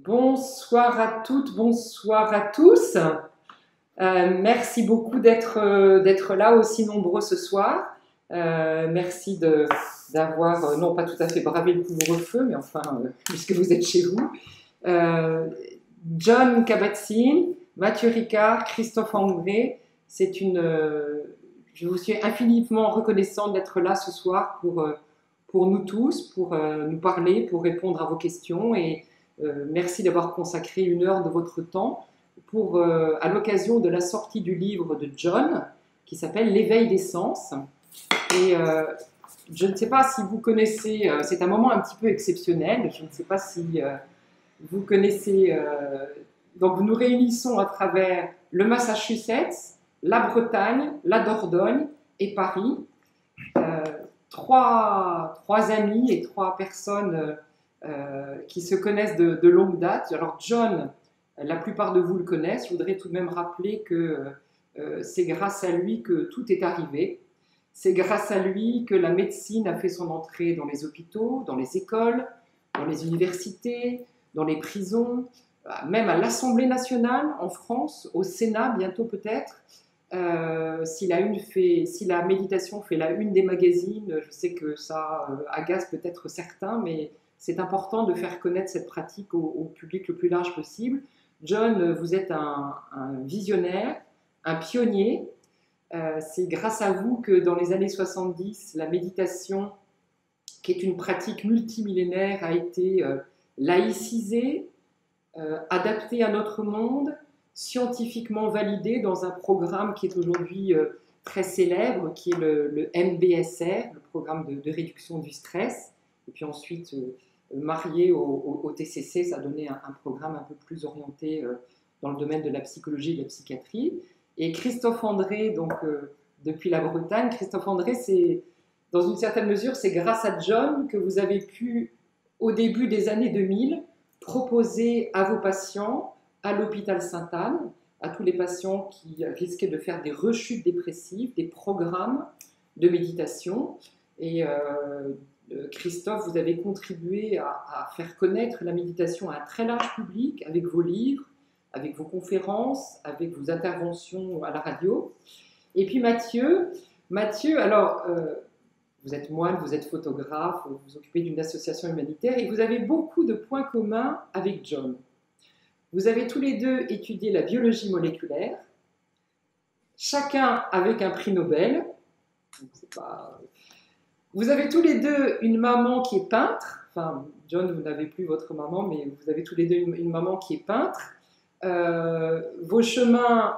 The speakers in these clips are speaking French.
Bonsoir à toutes, bonsoir à tous. Merci beaucoup d'être là aussi nombreux ce soir. Merci d'avoir, non pas tout à fait bravé le couvre-feu, mais enfin, puisque vous êtes chez vous. John Kabat-Zinn, Mathieu Ricard, Christophe André, je vous suis infiniment reconnaissante d'être là ce soir pour nous tous, pour nous parler, pour répondre à vos questions et merci d'avoir consacré une heure de votre temps à l'occasion de la sortie du livre de John qui s'appelle L'éveil des sens. Et je ne sais pas si vous connaissez, c'est un moment un petit peu exceptionnel, je ne sais pas si vous connaissez, donc nous réunissons à travers le Massachusetts, la Bretagne, la Dordogne et Paris, trois amis et trois personnes qui se connaissent de longue date. Alors John, la plupart de vous le connaissent, je voudrais tout de même rappeler que c'est grâce à lui que tout est arrivé. C'est grâce à lui que la médecine a fait son entrée dans les hôpitaux, dans les écoles, dans les universités, dans les prisons, même à l'Assemblée nationale en France, au Sénat bientôt peut-être. Si la méditation fait la une des magazines, je sais que ça agace peut-être certains, mais c'est important de faire connaître cette pratique au public le plus large possible. John, vous êtes un visionnaire, un pionnier. C'est grâce à vous que dans les années 70, la méditation, qui est une pratique multimillénaire, a été laïcisée, adaptée à notre monde, scientifiquement validée dans un programme qui est aujourd'hui très célèbre, qui est le MBSR, le programme de réduction du stress, et puis ensuite marié au TCC, ça donnait un programme un peu plus orienté dans le domaine de la psychologie et de la psychiatrie. Et Christophe André, donc depuis la Bretagne, Christophe André, dans une certaine mesure, c'est grâce à John que vous avez pu, au début des années 2000, proposer à vos patients, à l'hôpital Sainte-Anne, à tous les patients qui risquaient de faire des rechutes dépressives, des programmes de méditation. Et Christophe, vous avez contribué à faire connaître la méditation à un très large public avec vos livres, avec vos conférences, avec vos interventions à la radio. Et puis Mathieu, alors, vous êtes moine, vous êtes photographe, vous vous occupez d'une association humanitaire et vous avez beaucoup de points communs avec John. Vous avez tous les deux étudié la biologie moléculaire, chacun avec un prix Nobel. Vous avez tous les deux une maman qui est peintre. Enfin, John, vous n'avez plus votre maman, mais vous avez tous les deux une maman qui est peintre. Vos chemins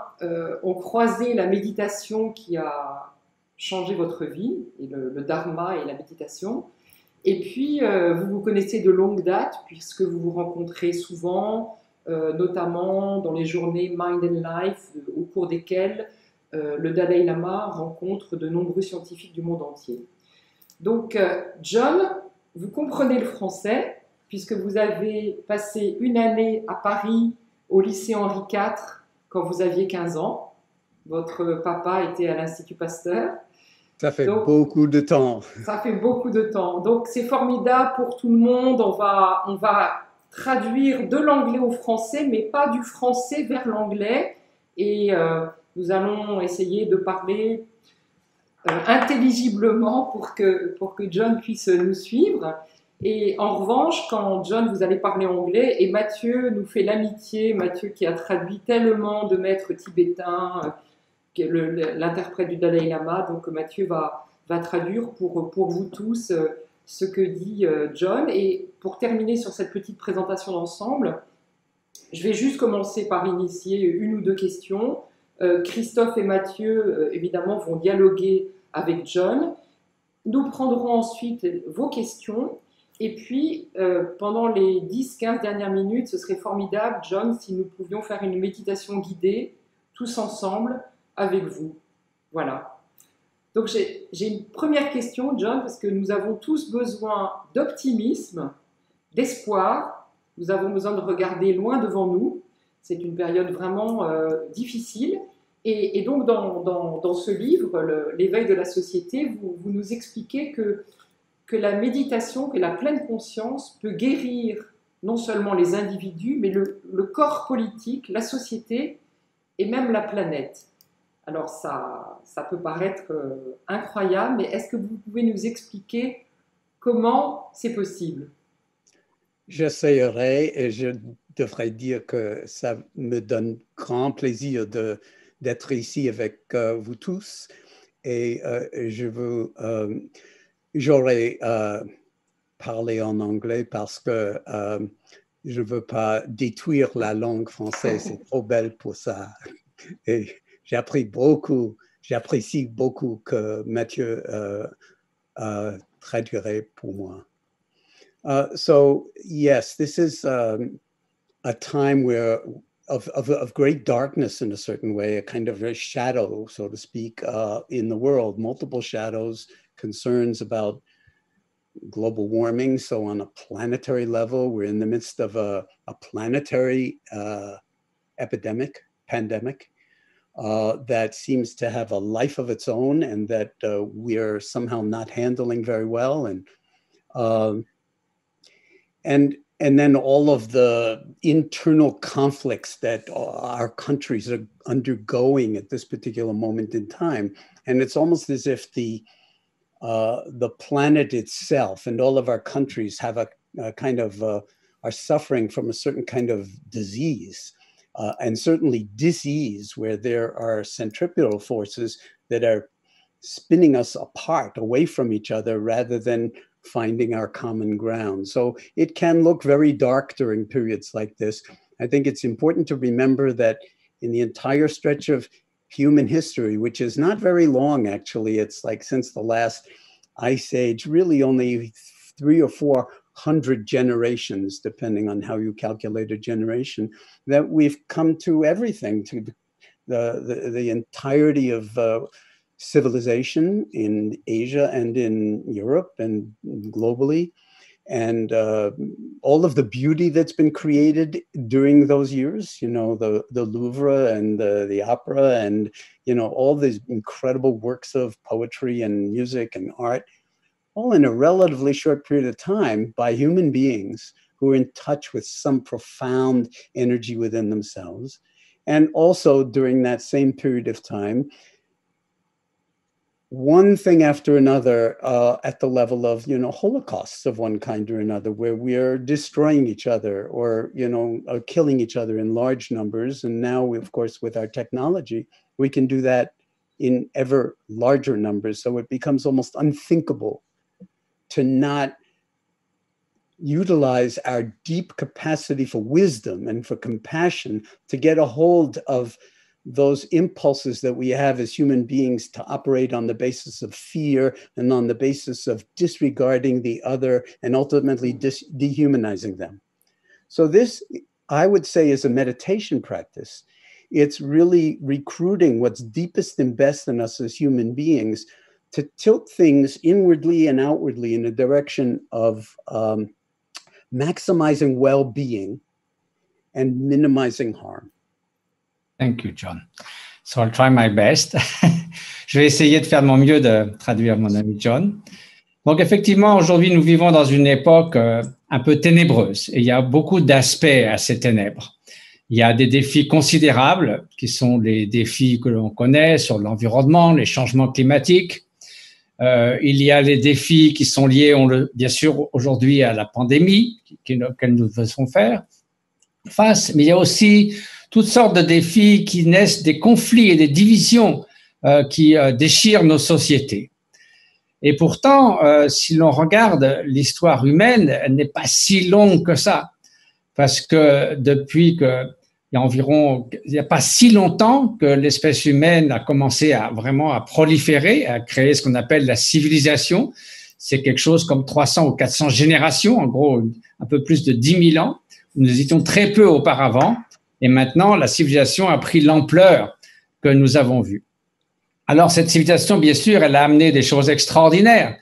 ont croisé la méditation qui a changé votre vie, et le dharma et la méditation. Et puis, vous vous connaissez de longue date, puisque vous vous rencontrez souvent, notamment dans les journées Mind and Life, au cours desquelles le Dalai Lama rencontre de nombreux scientifiques du monde entier. Donc, John, vous comprenez le français, puisque vous avez passé une année à Paris, au lycée Henri IV, quand vous aviez 15 ans. Votre papa était à l'Institut Pasteur. Ça fait beaucoup de temps. Ça fait beaucoup de temps. Donc, c'est formidable pour tout le monde. On va traduire de l'anglais au français, mais pas du français vers l'anglais. Et nous allons essayer de parler intelligiblement pour que John puisse nous suivre. Et en revanche, quand John, vous allez parler anglais, et Mathieu nous fait l'amitié, Mathieu qui a traduit tellement de maîtres tibétains, l'interprète du Dalai Lama, donc Mathieu va traduire pour vous tous ce que dit John. Et pour terminer sur cette petite présentation d'ensemble, je vais juste commencer par initier une ou deux questions. Christophe et Mathieu, évidemment, vont dialoguer avec John. Nous prendrons ensuite vos questions. Et puis, pendant les 10-15 dernières minutes, ce serait formidable, John, si nous pouvions faire une méditation guidée, tous ensemble, avec vous. Voilà. Donc, j'ai une première question, John, parce que nous avons tous besoin d'optimisme, d'espoir. Nous avons besoin de regarder loin devant nous. C'est une période vraiment difficile. Et donc, dans ce livre, L'éveil de la société, vous nous expliquez que la méditation, que la pleine conscience peut guérir non seulement les individus, mais le corps politique, la société et même la planète. Alors ça peut paraître incroyable, mais est-ce que vous pouvez nous expliquer comment c'est possible? J'essayerai et je devrais dire que ça me donne grand plaisir d'être ici avec vous tous. Et j'aurais parlé en anglais parce que je ne veux pas détruire la langue française, c'est trop belle pour ça. Et j'apprécie beaucoup que Mathieu traduirait pour moi. So yes, this is a time where of great darkness in a certain way, a kind of a shadow, so to speak, in the world, multiple shadows, concerns about global warming. So on a planetary level, we're in the midst of a planetary pandemic that seems to have a life of its own and that we're somehow not handling very well. And then all of the internal conflicts that our countries are undergoing at this particular moment in time. And it's almost as if the planet itself and all of our countries have a kind of, are suffering from a certain kind of disease. And certainly disease where there are centripetal forces that are spinning us apart away from each other rather than finding our common ground. So it can look very dark during periods like this. I think it's important to remember that in the entire stretch of human history, which is not very long, actually, it's like since the last ice age, really only 300 or 400 generations, depending on how you calculate a generation, that we've come to everything, to the entirety of civilization in Asia and in Europe and globally, and all of the beauty that's been created during those years, you know, the Louvre and the opera and, you know, all these incredible works of poetry and music and art, all in a relatively short period of time by human beings who are in touch with some profound energy within themselves. And also during that same period of time, one thing after another at the level of, you know, holocausts of one kind or another, where we are destroying each other or, you know, killing each other in large numbers. And now, of course, with our technology, we can do that in ever larger numbers. So it becomes almost unthinkable to not utilize our deep capacity for wisdom and for compassion to get a hold of those impulses that we have as human beings to operate on the basis of fear and on the basis of disregarding the other and ultimately dehumanizing them. So this, I would say, is a meditation practice. It's really recruiting what's deepest and best in us as human beings to tilt things inwardly and outwardly in the direction of maximizing well-being and minimizing harm. Thank you, John. So I'll try my best. Je vais essayer de faire de mon mieux de traduire mon ami John. Donc, effectivement, aujourd'hui, nous vivons dans une époque un peu ténébreuse et il y a beaucoup d'aspects à ces ténèbres. Il y a des défis considérables qui sont les défis que l'on connaît sur l'environnement, les changements climatiques. Il y a les défis qui sont liés, bien sûr, aujourd'hui à la pandémie auxquels nous devons faire face, mais il y a aussi toutes sortes de défis qui naissent des conflits et des divisions qui déchirent nos sociétés. Et pourtant, si l'on regarde l'histoire humaine, elle n'est pas si longue que ça, parce que depuis il n'y a pas si longtemps que l'espèce humaine a commencé à proliférer, à créer ce qu'on appelle la civilisation. C'est quelque chose comme 300 ou 400 générations, en gros un peu plus de 10 000 ans. Nous étions très peu auparavant. Et maintenant, la civilisation a pris l'ampleur que nous avons vue. Alors, cette civilisation, bien sûr, elle a amené des choses extraordinaires.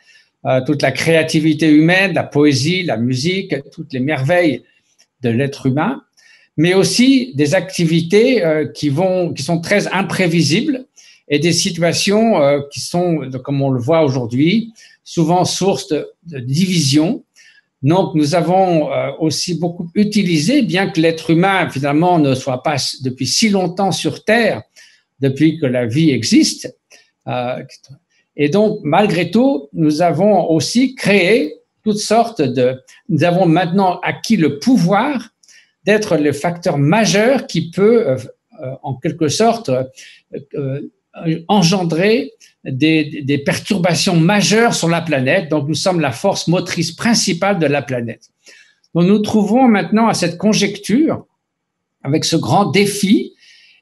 Toute la créativité humaine, la poésie, la musique, toutes les merveilles de l'être humain, mais aussi des activités qui sont très imprévisibles et des situations qui sont, comme on le voit aujourd'hui, souvent source de division, Donc, nous avons aussi beaucoup utilisé, bien que l'être humain, finalement, ne soit pas depuis si longtemps sur Terre, depuis que la vie existe. Et donc, malgré tout, nous avons aussi créé toutes sortes nous avons maintenant acquis le pouvoir d'être le facteur majeur qui peut, en quelque sorte, engendrer des perturbations majeures sur la planète. Donc, nous sommes la force motrice principale de la planète. Donc, nous trouvons maintenant à cette conjecture, avec ce grand défi,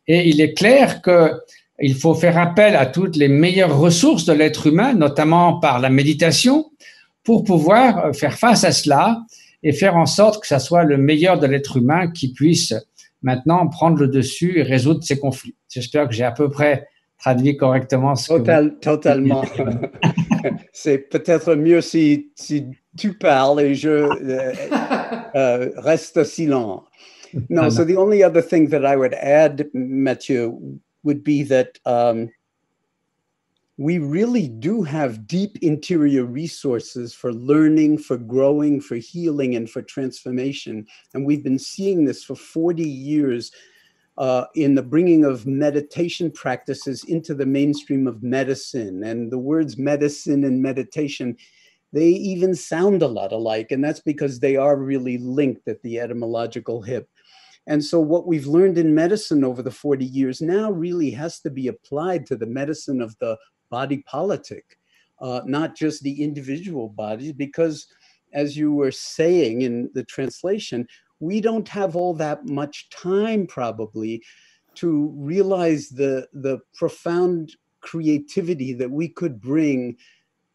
et il est clair qu'il faut faire appel à toutes les meilleures ressources de l'être humain, notamment par la méditation, pour pouvoir faire face à cela et faire en sorte que ça soit le meilleur de l'être humain qui puisse maintenant prendre le dessus et résoudre ces conflits. J'espère que j'ai à peu près traduit correctement ce Totalement. C'est peut-être mieux si tu parles et je reste silent. No, so the only other thing that I would add, Mathieu, would be that we really do have deep interior resources for learning, for growing, for healing, and for transformation. And we've been seeing this for 40 years in the bringing of meditation practices into the mainstream of medicine. And the words medicine and meditation, they even sound a lot alike. And that's because they are really linked at the etymological hip. And so what we've learned in medicine over the 40 years now really has to be applied to the medicine of the body politic, not just the individual bodies, because as you were saying in the translation, we don't have all that much time probably to realize the profound creativity that we could bring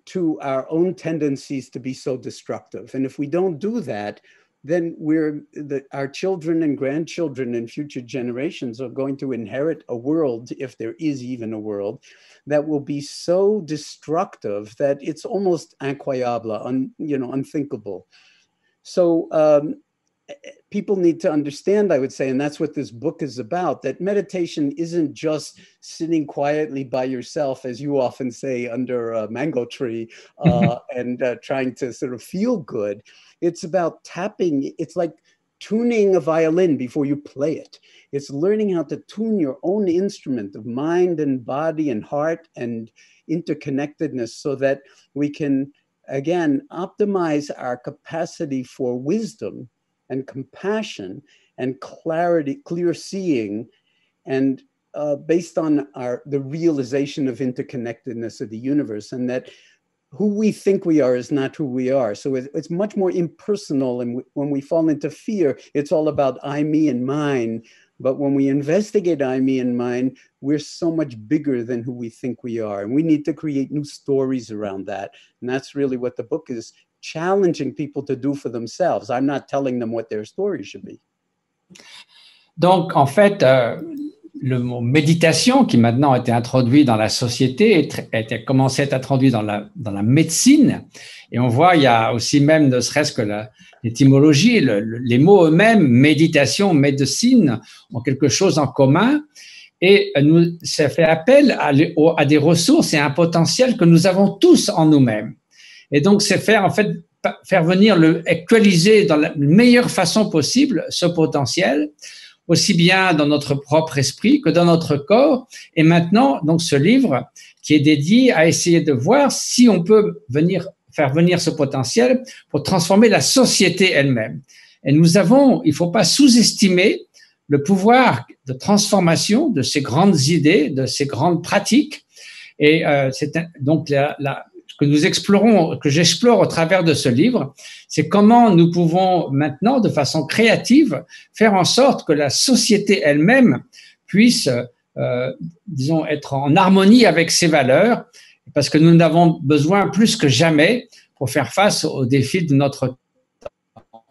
to our own tendencies to be so destructive. And if we don't do that, then our children and grandchildren and future generations are going to inherit a world, if there is even a world, that will be so destructive that it's almost incroyable, unthinkable. So people need to understand, I would say, and that's what this book is about, that meditation isn't just sitting quietly by yourself, as you often say, under a mango tree and trying to sort of feel good. It's about tapping. It's like tuning a violin before you play it. It's learning how to tune your own instrument of mind and body and heart and interconnectedness so that we can, again, optimize our capacity for wisdom and compassion and clarity, clear seeing, and based on the realization of interconnectedness of the universe, and that who we think we are is not who we are. So it's much more impersonal. And when we fall into fear, it's all about I, me, and mine. But when we investigate I, me, and mine, we're so much bigger than who we think we are. And we need to create new stories around that. And that's really what the book is challenging people to do for themselves. I'm not telling them what their story should be. Donc, en fait, le mot méditation, qui maintenant a été introduit dans la société, a commencé à être introduit dans la médecine. Et on voit, il y a aussi même, ne serait-ce que l'étymologie, les mots eux-mêmes, méditation, médecine, ont quelque chose en commun. Et ça fait appel à des ressources et à un potentiel que nous avons tous en nous-mêmes. Et donc, c'est faire venir actualiser dans la meilleure façon possible ce potentiel, aussi bien dans notre propre esprit que dans notre corps. Et maintenant, donc, ce livre qui est dédié à essayer de voir si on peut faire venir ce potentiel pour transformer la société elle-même. Et il ne faut pas sous-estimer le pouvoir de transformation de ces grandes idées, de ces grandes pratiques. Et donc, que j'explore au travers de ce livre, c'est comment nous pouvons maintenant, de façon créative, faire en sorte que la société elle-même puisse, disons, être en harmonie avec ses valeurs, parce que nous en avons besoin plus que jamais pour faire face aux défis de notre temps.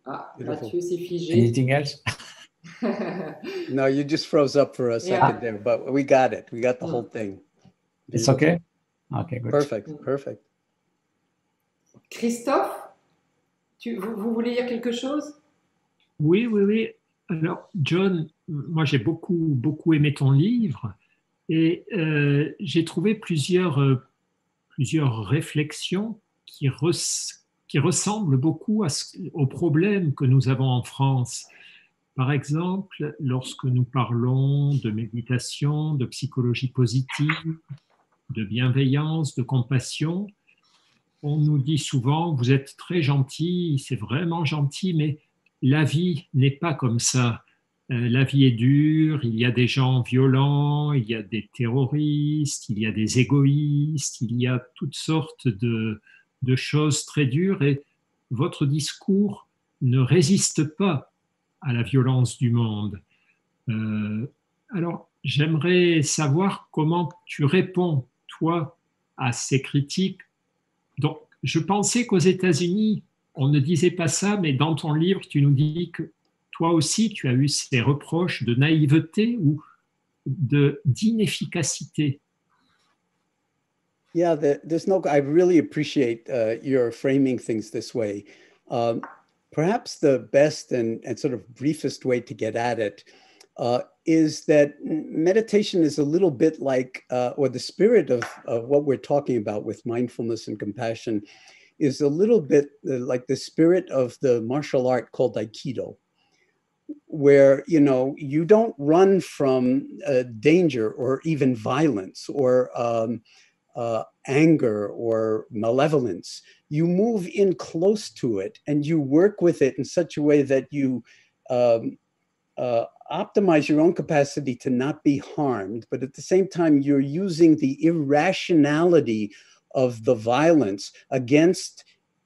Ah, Mathieu s'est figé. Anything else? No, you just froze up for a second there, but we got it. We got the whole thing. It's okay? Okay, good. Perfect. Christophe, vous voulez dire quelque chose? Oui. Alors, John, moi j'ai beaucoup aimé ton livre et j'ai trouvé plusieurs plusieurs réflexions qui ressemblent beaucoup aux problèmes que nous avons en France. Par exemple, lorsque nous parlons de méditation, de psychologie positive, de bienveillance, de compassion, on nous dit souvent, vous êtes très gentil, c'est vraiment gentil, mais la vie n'est pas comme ça. La vie est dure, il y a des gens violents, il y a des terroristes, il y a des égoïstes, il y a toutes sortes de choses très dures et votre discours ne résiste pas à la violence du monde. Alors, j'aimerais savoir comment tu réponds, toi, à ces critiques. Donc, je pensais qu'aux États-Unis, on ne disait pas ça, mais dans ton livre, tu nous dis que toi aussi, tu as eu ces reproches de naïveté ou d'inefficacité. Yeah, there's no. I really appreciate your framing things this way. Perhaps the best and sort of briefest way to get at it is that meditation is a little bit like, or the spirit of what we're talking about with mindfulness and compassion is a little bit like the spirit of the martial art called Aikido, where, you know, you don't run from danger or even violence or anger or malevolence. You move in close to it and you work with it in such a way that you optimize your own capacity to not be harmed, but at the same time, you're using the irrationality of the violence against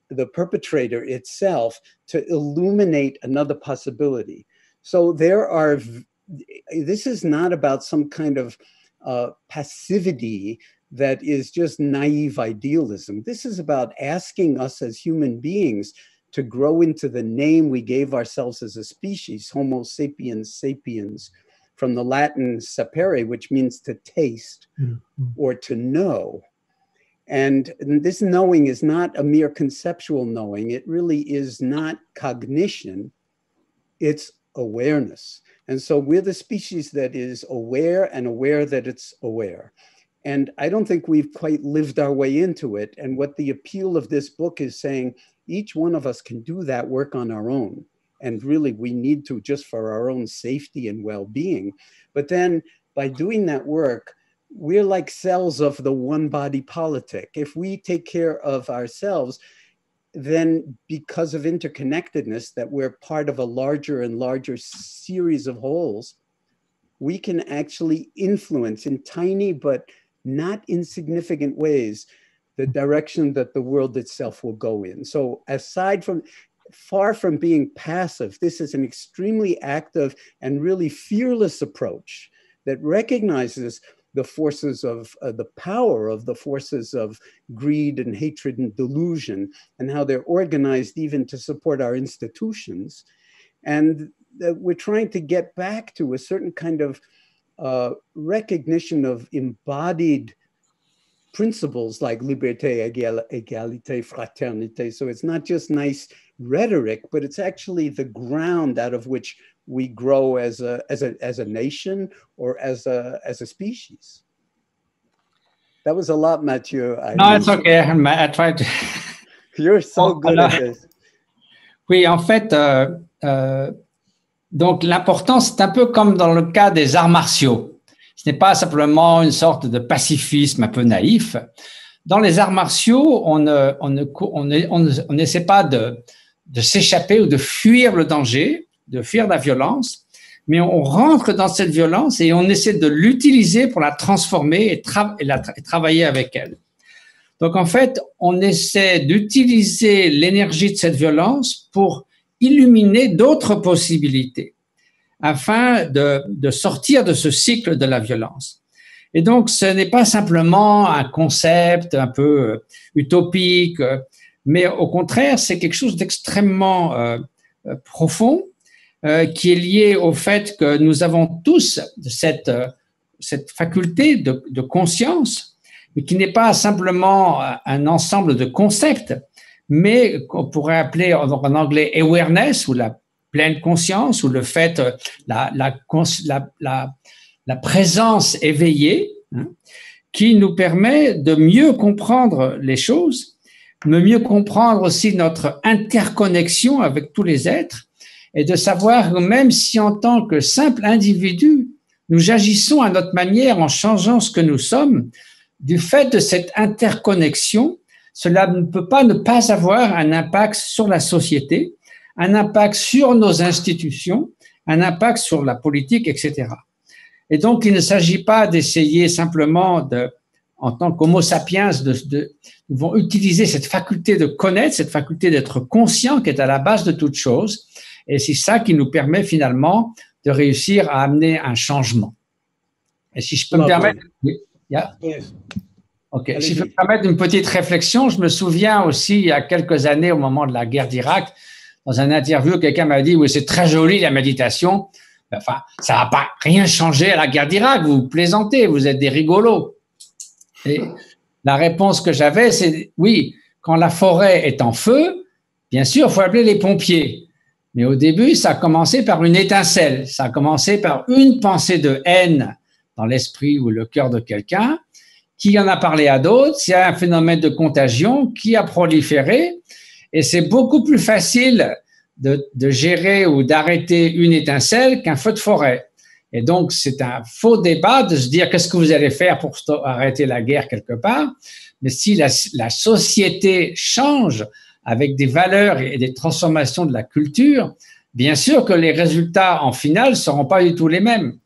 the perpetrator itself to illuminate another possibility. So this is not about some kind of passivity that is just naive idealism. This is about asking us as human beings to grow into the name we gave ourselves as a species, Homo sapiens sapiens, from the Latin sapere, which means to taste or to know. And this knowing is not a mere conceptual knowing. It really is not cognition, it's awareness. And so we're the species that is aware and aware that it's aware. And I don't think we've quite lived our way into it. And what the appeal of this book is saying, each one of us can do that work on our own. And really, we need to just for our own safety and well-being. But then by doing that work, we're like cells of the one body politic. If we take care of ourselves, then because of interconnectedness, that we're part of a larger and larger series of wholes, we can actually influence in tiny but not insignificant ways the direction that the world itself will go in. So far from being passive, this is an extremely active and really fearless approach that recognizes the forces of the power of the forces of greed and hatred and delusion and how they're organized even to support our institutions. And that we're trying to get back to a certain kind of recognition of embodied principles like liberté, égalité, fraternité. So it's not just nice rhetoric, but it's actually the ground out of which we grow as a nation or as a species. That was a lot, Mathieu. No, it's okay. I tried to. You're so good at this. Oui, en fait, donc l'important, c'est un peu comme dans le cas des arts martiaux. Ce n'est pas simplement une sorte de pacifisme un peu naïf. Dans les arts martiaux, on n'essaie pas de s'échapper ou de fuir le danger, de fuir la violence, mais on rentre dans cette violence et on essaie de l'utiliser pour la transformer et travailler avec elle. Donc en fait, on essaie d'utiliser l'énergie de cette violence pour illuminer d'autres possibilités, afin de sortir de ce cycle de la violence. Et donc, ce n'est pas simplement un concept un peu utopique, mais au contraire, c'est quelque chose d'extrêmement profond qui est lié au fait que nous avons tous cette faculté de conscience, mais qui n'est pas simplement un ensemble de concepts, mais qu'on pourrait appeler en anglais awareness ou la pleine conscience ou le fait, la présence éveillée, hein, qui nous permet de mieux comprendre les choses, de mieux comprendre aussi notre interconnexion avec tous les êtres et de savoir que même si en tant que simple individu, nous agissons à notre manière en changeant ce que nous sommes, du fait de cette interconnexion, cela ne peut pas ne pas avoir un impact sur la société, un impact sur nos institutions, un impact sur la politique, etc. Et donc, il ne s'agit pas d'essayer simplement en tant qu'homo sapiens, nous devons utiliser cette faculté de connaître, cette faculté d'être conscient qui est à la base de toute chose. Et c'est ça qui nous permet finalement de réussir à amener un changement. Et si je peux me permettre, si je peux me permettre une petite réflexion, je me souviens aussi il y a quelques années au moment de la guerre d'Irak, dans un interview, quelqu'un m'a dit « Oui, c'est très joli la méditation. Enfin, ça va pas rien changer à la guerre d'Irak. Vous plaisantez, vous êtes des rigolos. » Et la réponse que j'avais, c'est « Oui, quand la forêt est en feu, bien sûr, il faut appeler les pompiers. Mais au début, ça a commencé par une étincelle. Ça a commencé par une pensée de haine dans l'esprit ou le cœur de quelqu'un, qui en a parlé à d'autres. C'est un phénomène de contagion qui a proliféré. Et c'est beaucoup plus facile de gérer ou d'arrêter une étincelle qu'un feu de forêt. Et donc, c'est un faux débat de se dire qu'est-ce que vous allez faire pour arrêter la guerre quelque part. Mais si la société change avec des valeurs et des transformations de la culture, bien sûr que les résultats en finale ne seront pas du tout les mêmes.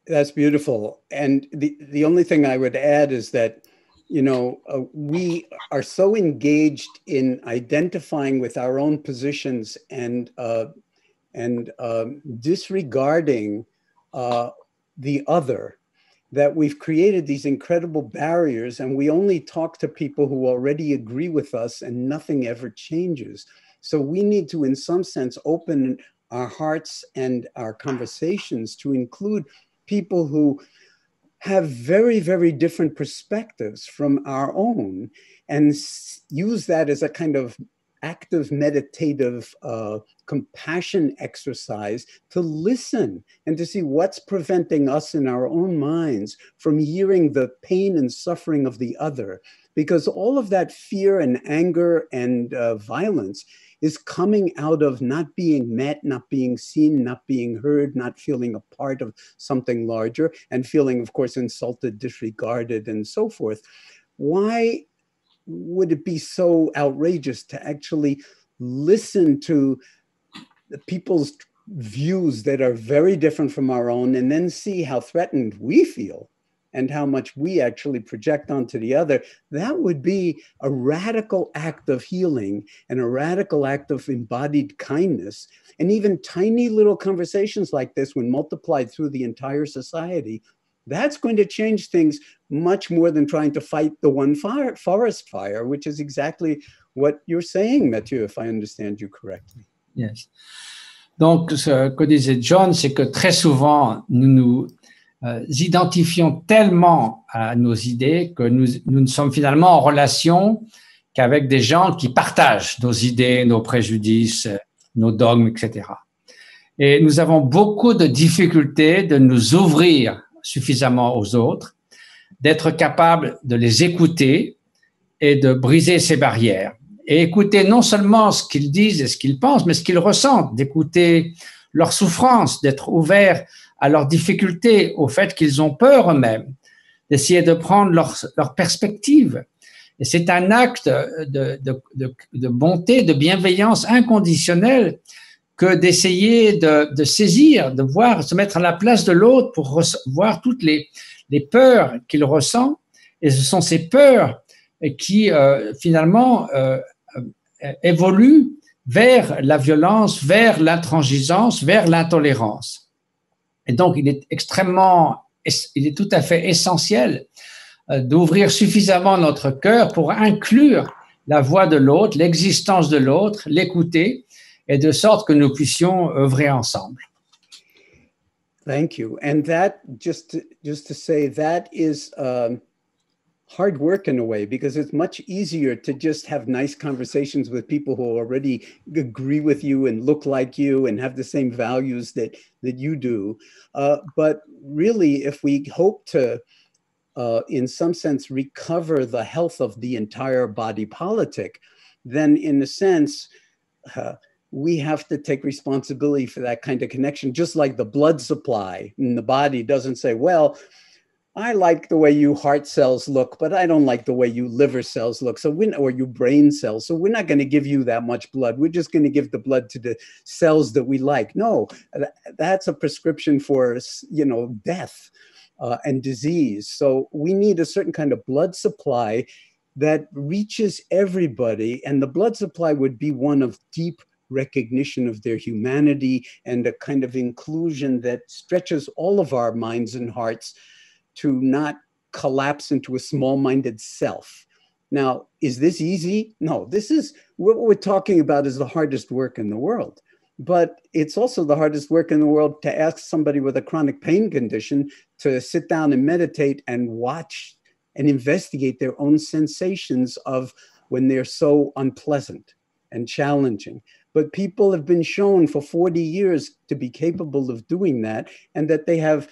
That's beautiful. And the only thing I would add is that, we are so engaged in identifying with our own positions and disregarding the other, that we've created these incredible barriers, and we only talk to people who already agree with us and nothing ever changes. So we need to, in some sense, open our hearts and our conversations to include people who have very, very different perspectives from our own, and use that as a kind of active meditative compassion exercise to listen and to see what's preventing us in our own minds from hearing the pain and suffering of the other. Because all of that fear and anger and violence is coming out of not being met, not being seen, not being heard, not feeling a part of something larger, and feeling, of course, insulted, disregarded, and so forth. Why would it be so outrageous to actually listen to the people's views that are very different from our own, and then see how threatened we feel and how much we actually project onto the other? That would be a radical act of healing and a radical act of embodied kindness. And even tiny little conversations like this, when multiplied through the entire society, that's going to change things much more than trying to fight the one forest fire, which is exactly what you're saying, Mathieu, if I understand you correctly. Yes. Donc, ce que disait John, c'est que très souvent, nous nous identifions tellement à nos idées que nous ne sommes finalement en relation qu'avec des gens qui partagent nos idées, nos préjudices, nos dogmes, etc. Et nous avons beaucoup de difficultés de nous ouvrir suffisamment aux autres, d'être capable de les écouter et de briser ces barrières. Et écouter non seulement ce qu'ils disent et ce qu'ils pensent, mais ce qu'ils ressentent, d'écouter leurs souffrances, d'être ouvert à leurs difficultés, au fait qu'ils ont peur eux-mêmes, d'essayer de prendre leur perspective. Et c'est un acte de bonté, de bienveillance inconditionnelle que d'essayer de saisir, de voir, se mettre à la place de l'autre pour voir toutes les peurs qu'il ressent. Et ce sont ces peurs qui, finalement, évoluent vers la violence, vers l'intransigeance, vers l'intolérance. Et donc, il est tout à fait essentiel d'ouvrir suffisamment notre cœur pour inclure la voix de l'autre, l'existence de l'autre, l'écouter, et de sorte que nous puissions œuvrer ensemble. Thank you. And that, just to say, that is hard work in a way, because it's much easier to just have nice conversations with people who already agree with you and look like you and have the same values that you do. But really, if we hope to in some sense, recover the health of the entire body politic, then in a sense, we have to take responsibility for that kind of connection, just like the blood supply in the body doesn't say, well, I like the way you heart cells look, but I don't like the way you liver cells look. So or you brain cells. So we're not going to give you that much blood. We're just going to give the blood to the cells that we like. No, that's a prescription for, death and disease. So we need a certain kind of blood supply that reaches everybody. And the blood supply would be one of deep recognition of their humanity and a kind of inclusion that stretches all of our minds and hearts to not collapse into a small-minded self. Now, is this easy? No, this is what we're talking about is the hardest work in the world. But it's also the hardest work in the world to ask somebody with a chronic pain condition to sit down and meditate and watch and investigate their own sensations of when they're so unpleasant and challenging. But people have been shown for 40 years to be capable of doing that, and that they have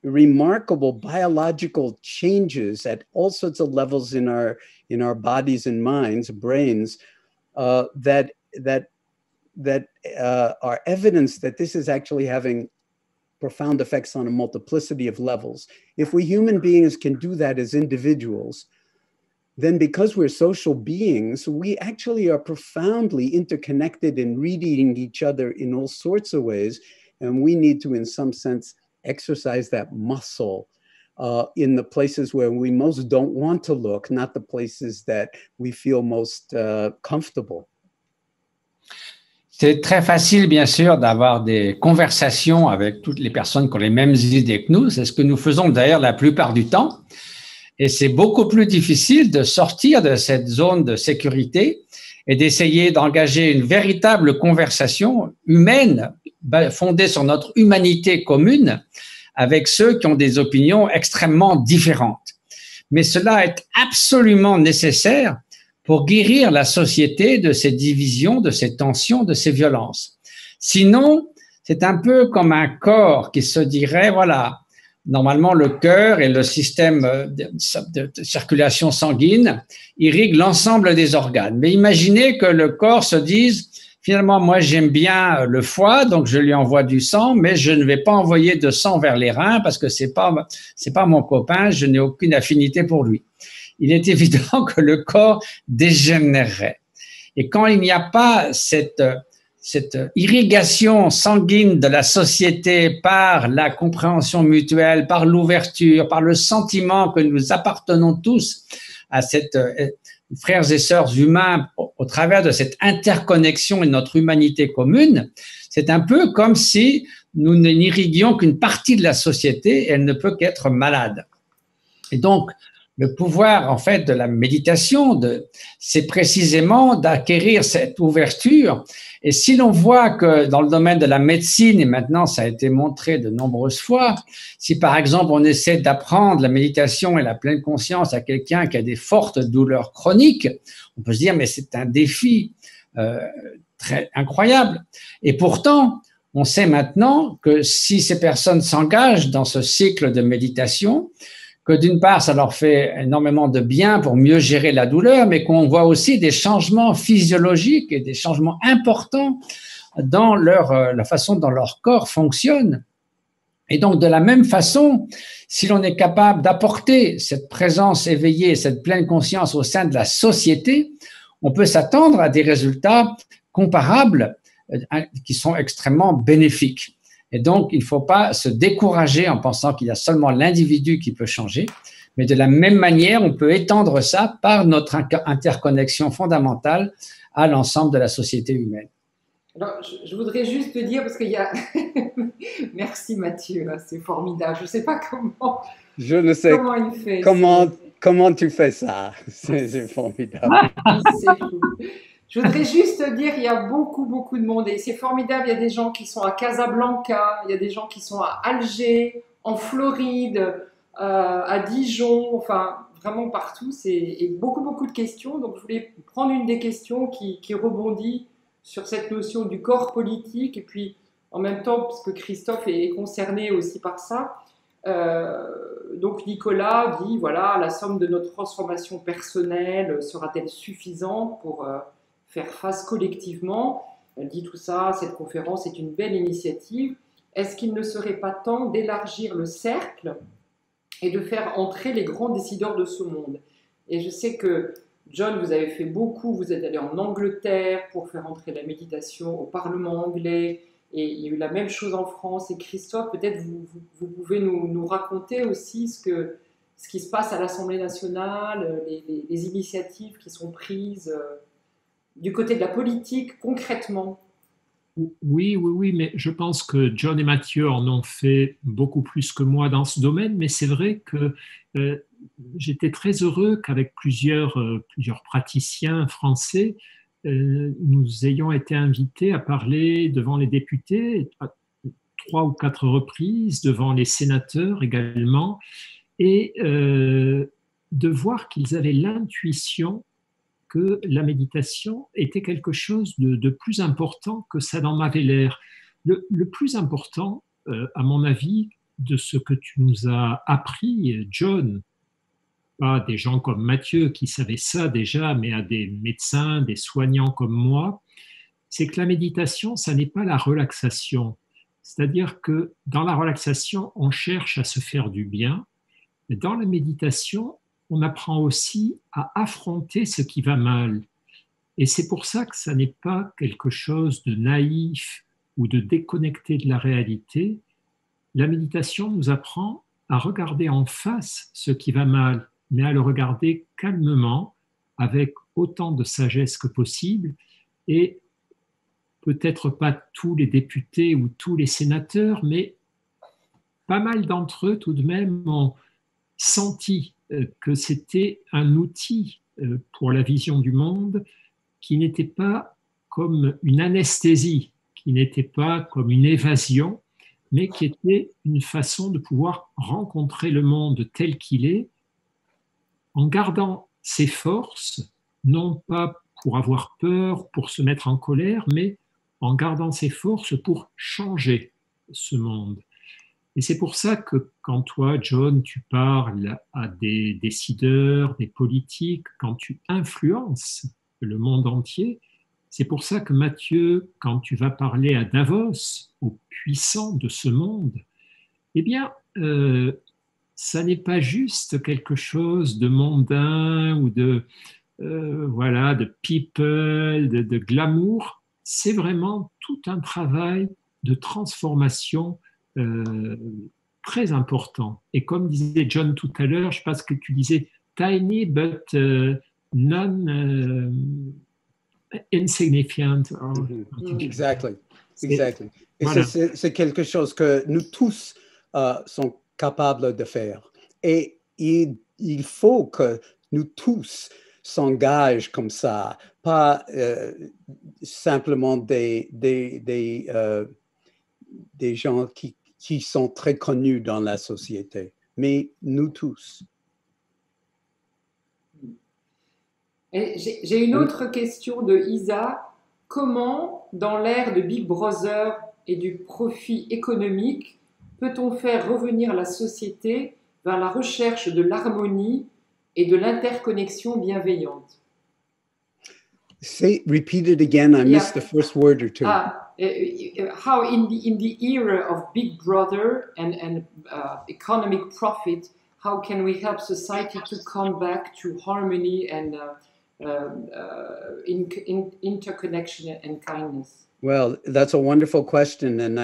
remarkable biological changes at all sorts of levels in our bodies and minds, brains, that are evidence that this is actually having profound effects on a multiplicity of levels. If we human beings can do that as individuals, then because we're social beings, we actually are profoundly interconnected and reading each other in all sorts of ways. And we need to, in some sense, exercise that muscle in the places where we most don't want to look, not the places that we feel most comfortable. C'est très facile, bien sûr, d'avoir des conversations avec toutes les personnes qui ont les mêmes idées que nous. C'est ce que nous faisons d'ailleurs la plupart du temps. Et c'est beaucoup plus difficile de sortir de cette zone de sécurité et d'essayer d'engager une véritable conversation humaine fondée sur notre humanité commune avec ceux qui ont des opinions extrêmement différentes. Mais cela est absolument nécessaire pour guérir la société de ces divisions, de ces tensions, de ces violences. Sinon, c'est un peu comme un corps qui se dirait, voilà, normalement le cœur et le système de circulation sanguine irriguent l'ensemble des organes. Mais imaginez que le corps se dise, finalement, moi j'aime bien le foie, donc je lui envoie du sang, mais je ne vais pas envoyer de sang vers les reins parce que c'est pas mon copain, je n'ai aucune affinité pour lui. Il est évident que le corps dégénérerait. Et quand il n'y a pas cette irrigation sanguine de la société par la compréhension mutuelle, par l'ouverture, par le sentiment que nous appartenons tous à cette frères et sœurs humains au travers de cette interconnexion et de notre humanité commune, c'est un peu comme si nous n'irriguions qu'une partie de la société et elle ne peut qu'être malade. Et donc, le pouvoir, en fait, de la méditation, c'est précisément d'acquérir cette ouverture. Et si l'on voit que dans le domaine de la médecine, et maintenant ça a été montré de nombreuses fois, si par exemple on essaie d'apprendre la méditation et la pleine conscience à quelqu'un qui a des fortes douleurs chroniques, on peut se dire mais c'est un défi très incroyable. Et pourtant, on sait maintenant que si ces personnes s'engagent dans ce cycle de méditation, que d'une part, ça leur fait énormément de bien pour mieux gérer la douleur, mais qu'on voit aussi des changements physiologiques et des changements importants dans la façon dont leur corps fonctionne. Et donc, de la même façon, si l'on est capable d'apporter cette présence éveillée, cette pleine conscience au sein de la société, on peut s'attendre à des résultats comparables qui sont extrêmement bénéfiques. Et donc, il ne faut pas se décourager en pensant qu'il y a seulement l'individu qui peut changer, mais de la même manière, on peut étendre ça par notre interconnexion fondamentale à l'ensemble de la société humaine. Alors, je voudrais juste te dire, parce qu'il y a… Merci Mathieu, c'est formidable. Je ne sais pas comment… Je ne sais comment il fait. Comment tu fais ça? C'est formidable. C'est fou. Je voudrais juste te dire, il y a beaucoup de monde et c'est formidable. Il y a des gens qui sont à Casablanca, il y a des gens qui sont à Alger, en Floride, à Dijon, enfin vraiment partout. Et beaucoup de questions. Donc je voulais prendre une des questions qui rebondit sur cette notion du corps politique et puis en même temps, parce que Christophe est concerné aussi par ça, Donc Nicolas dit, voilà, la somme de notre transformation personnelle sera-t-elle suffisante pour faire face collectivement? Elle dit tout ça, cette conférence est une belle initiative. Est-ce qu'il ne serait pas temps d'élargir le cercle et de faire entrer les grands décideurs de ce monde? Et je sais que, John, vous avez fait beaucoup, vous êtes allé en Angleterre pour faire entrer la méditation au Parlement anglais, et il y a eu la même chose en France. Et Christophe, peut-être vous pouvez nous raconter aussi ce qui se passe à l'Assemblée nationale, les initiatives qui sont prises du côté de la politique concrètement. Oui, mais je pense que John et Mathieu en ont fait beaucoup plus que moi dans ce domaine, mais c'est vrai que j'étais très heureux qu'avec plusieurs praticiens français, nous ayons été invités à parler devant les députés à 3 ou 4 reprises, devant les sénateurs également, et de voir qu'ils avaient l'intuition que la méditation était quelque chose de plus important que ça n'en avait l'air. Le plus important, à mon avis, de ce que tu nous as appris, John, pas des gens comme Mathieu qui savaient ça déjà, mais à des médecins, des soignants comme moi, c'est que la méditation, ça n'est pas la relaxation. C'est-à-dire que dans la relaxation, on cherche à se faire du bien, mais dans la méditation, on apprend aussi à affronter ce qui va mal. Et c'est pour ça que ça n'est pas quelque chose de naïf ou de déconnecté de la réalité. La méditation nous apprend à regarder en face ce qui va mal, mais à le regarder calmement, avec autant de sagesse que possible. Et peut-être pas tous les députés ou tous les sénateurs, mais pas mal d'entre eux tout de même ont senti que c'était un outil pour la vision du monde qui n'était pas comme une anesthésie, qui n'était pas comme une évasion, mais qui était une façon de pouvoir rencontrer le monde tel qu'il est, en gardant ses forces, non pas pour avoir peur, pour se mettre en colère, mais en gardant ses forces pour changer ce monde. Et c'est pour ça que quand toi, John, tu parles à des décideurs, des politiques, quand tu influences le monde entier, c'est pour ça que Mathieu, quand tu vas parler à Davos, aux puissants de ce monde, eh bien, ça n'est pas juste quelque chose de mondain ou de people, de glamour. C'est vraiment tout un travail de transformation très important. Et comme disait John tout à l'heure, je pense que tu disais tiny but non insignificant. Exactly. Et voilà. c'est quelque chose que nous tous sommes capables de faire. Et il faut que nous tous s'engagent comme ça, pas simplement des gens qui sont très connus dans la société, mais nous tous. J'ai une autre question de Isa. Comment, dans l'ère de Big Brother et du profit économique, peut-on faire revenir la société vers la recherche de l'harmonie et de l'interconnexion bienveillante? Say, repeat it again. I missed the first word or two. How in the era of Big Brother and economic profit, how can we help society to come back to harmony and interconnection and kindness? Well, that's a wonderful question, and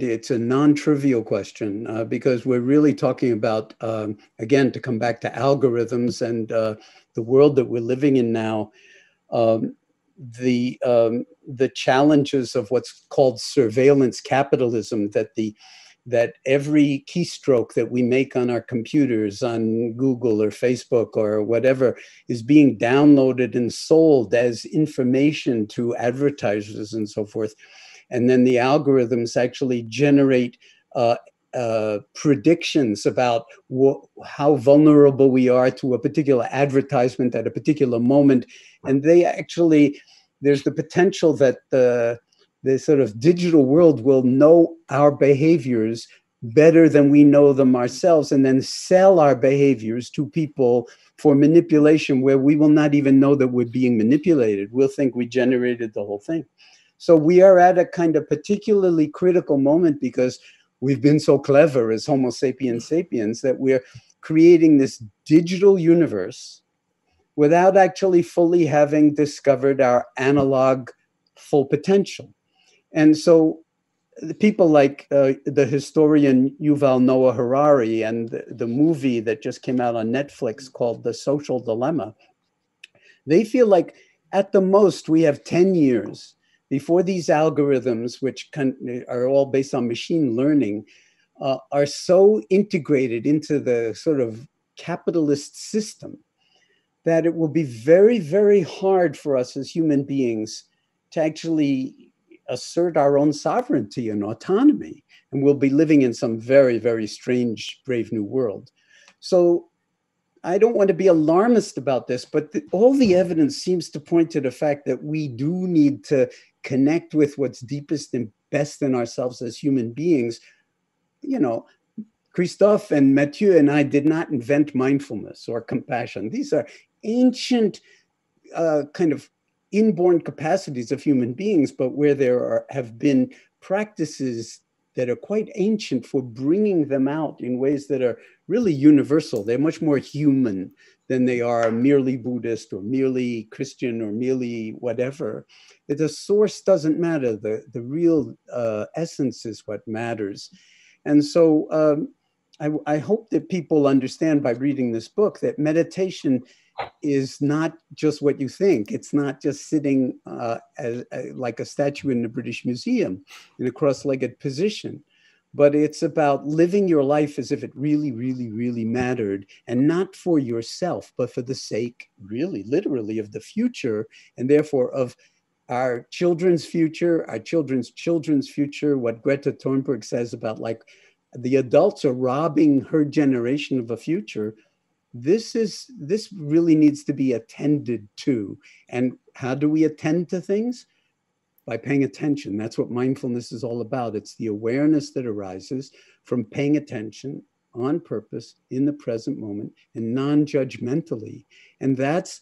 it's a non-trivial question because we're really talking about, again, to come back to algorithms and the world that we're living in now. The challenges of what's called surveillance capitalism, that every keystroke that we make on our computers, on Google or Facebook or whatever, is being downloaded and sold as information to advertisers and so forth. And then the algorithms actually generate predictions about how vulnerable we are to a particular advertisement at a particular moment. And there's the potential that the sort of digital world will know our behaviors better than we know them ourselves, and then sell our behaviors to people for manipulation where we will not even know that we're being manipulated. We'll think we generated the whole thing. So we are at a kind of particularly critical moment because we've been so clever as Homo sapiens sapiens that we're creating this digital universe without actually fully having discovered our analog full potential. And so the people like the historian Yuval Noah Harari and the movie that just came out on Netflix called The Social Dilemma, they feel like at the most we have 10 years before these algorithms, which are all based on machine learning, are so integrated into the sort of capitalist system that it will be very, very hard for us as human beings to actually assert our own sovereignty and autonomy. And we'll be living in some very, very strange, brave new world. So I don't want to be alarmist about this, but all the evidence seems to point to the fact that we do need to connect with what's deepest and best in ourselves as human beings. You know, Christophe and Mathieu and I did not invent mindfulness or compassion. These are ancient kind of inborn capacities of human beings, but where there have been practices that are quite ancient for bringing them out in ways that are really universal. They're much more human than they are merely Buddhist or merely Christian or merely whatever. The source doesn't matter. The real essence is what matters. And so I hope that people understand by reading this book that meditation is not just what you think. It's not just sitting like a statue in the British Museum in a cross-legged position, but it's about living your life as if it really, really, really mattered, and not for yourself, but for the sake, really, literally, of the future, and therefore of our children's future, our children's children's future, what Greta Thunberg says about like the adults are robbing her generation of a future. This really needs to be attended to. And how do we attend to things? By paying attention. That's what mindfulness is all about. It's the awareness that arises from paying attention on purpose in the present moment and non-judgmentally. And that's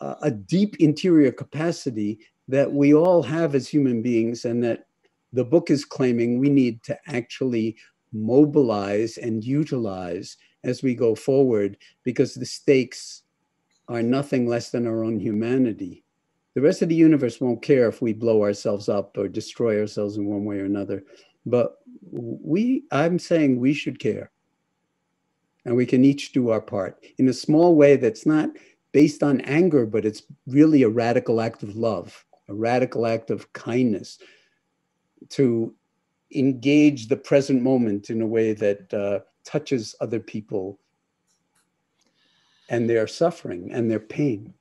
a deep interior capacity that we all have as human beings, and that the book is claiming we need to actually mobilize and utilize as we go forward, because the stakes are nothing less than our own humanity. The rest of the universe won't care if we blow ourselves up or destroy ourselves in one way or another. But I'm saying we should care. And we can each do our part in a small way that's not based on anger, but it's really a radical act of love, a radical act of kindness, to engage the present moment in a way that touches other people and their suffering and their pain.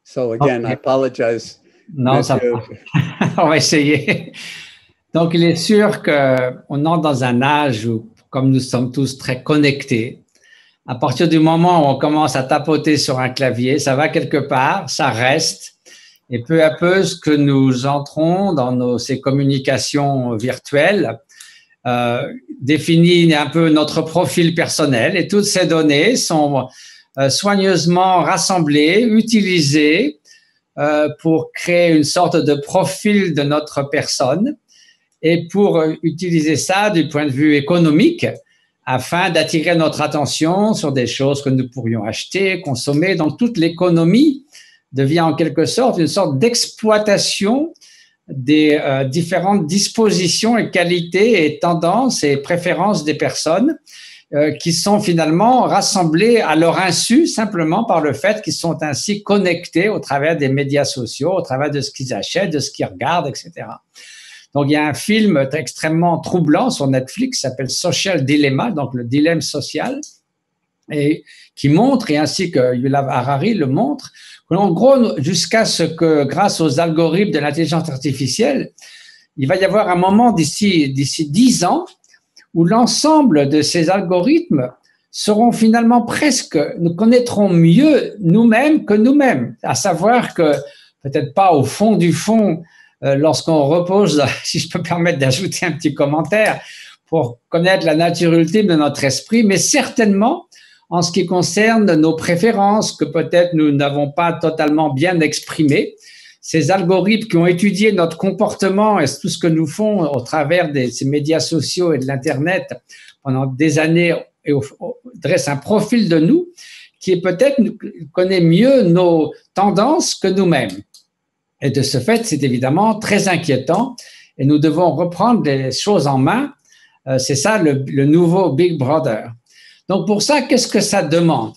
So again, I apologize. Non, ça va. On va essayer. Donc, il est sûr qu'on entre dans un âge où, comme nous sommes tous très connectés, à partir du moment où on commence à tapoter sur un clavier, ça va quelque part, ça reste. Et peu à peu, ce que nous entrons dans ces communications virtuelles définit un peu notre profil personnel, et toutes ces données sont soigneusement rassemblées, utilisées pour créer une sorte de profil de notre personne, et pour utiliser ça du point de vue économique afin d'attirer notre attention sur des choses que nous pourrions acheter, consommer. Donc toute l'économie devient en quelque sorte une sorte d'exploitation des différentes dispositions et qualités et tendances et préférences des personnes qui sont finalement rassemblées à leur insu simplement par le fait qu'ils sont ainsi connectés au travers des médias sociaux, au travers de ce qu'ils achètent, de ce qu'ils regardent, etc. Donc, il y a un film extrêmement troublant sur Netflix qui s'appelle Social Dilemma, donc le dilemme social, et qui montre, et ainsi que Yuval Harari le montre, en gros, jusqu'à ce que, grâce aux algorithmes de l'intelligence artificielle, il va y avoir un moment d'ici 10 ans où l'ensemble de ces algorithmes seront finalement presque, nous connaîtrons mieux nous-mêmes que nous-mêmes. À savoir que, peut-être pas au fond du fond, lorsqu'on repose, si je peux me permettre d'ajouter un petit commentaire, pour connaître la nature ultime de notre esprit, mais certainement en ce qui concerne nos préférences que peut-être nous n'avons pas totalement bien exprimées. Ces algorithmes qui ont étudié notre comportement et tout ce que nous font au travers de ces médias sociaux et de l'Internet pendant des années et dressent un profil de nous qui est peut-être connaît mieux nos tendances que nous-mêmes. Et de ce fait, c'est évidemment très inquiétant et nous devons reprendre les choses en main. C'est ça le nouveau Big Brother. Donc pour ça, qu'est-ce que ça demande?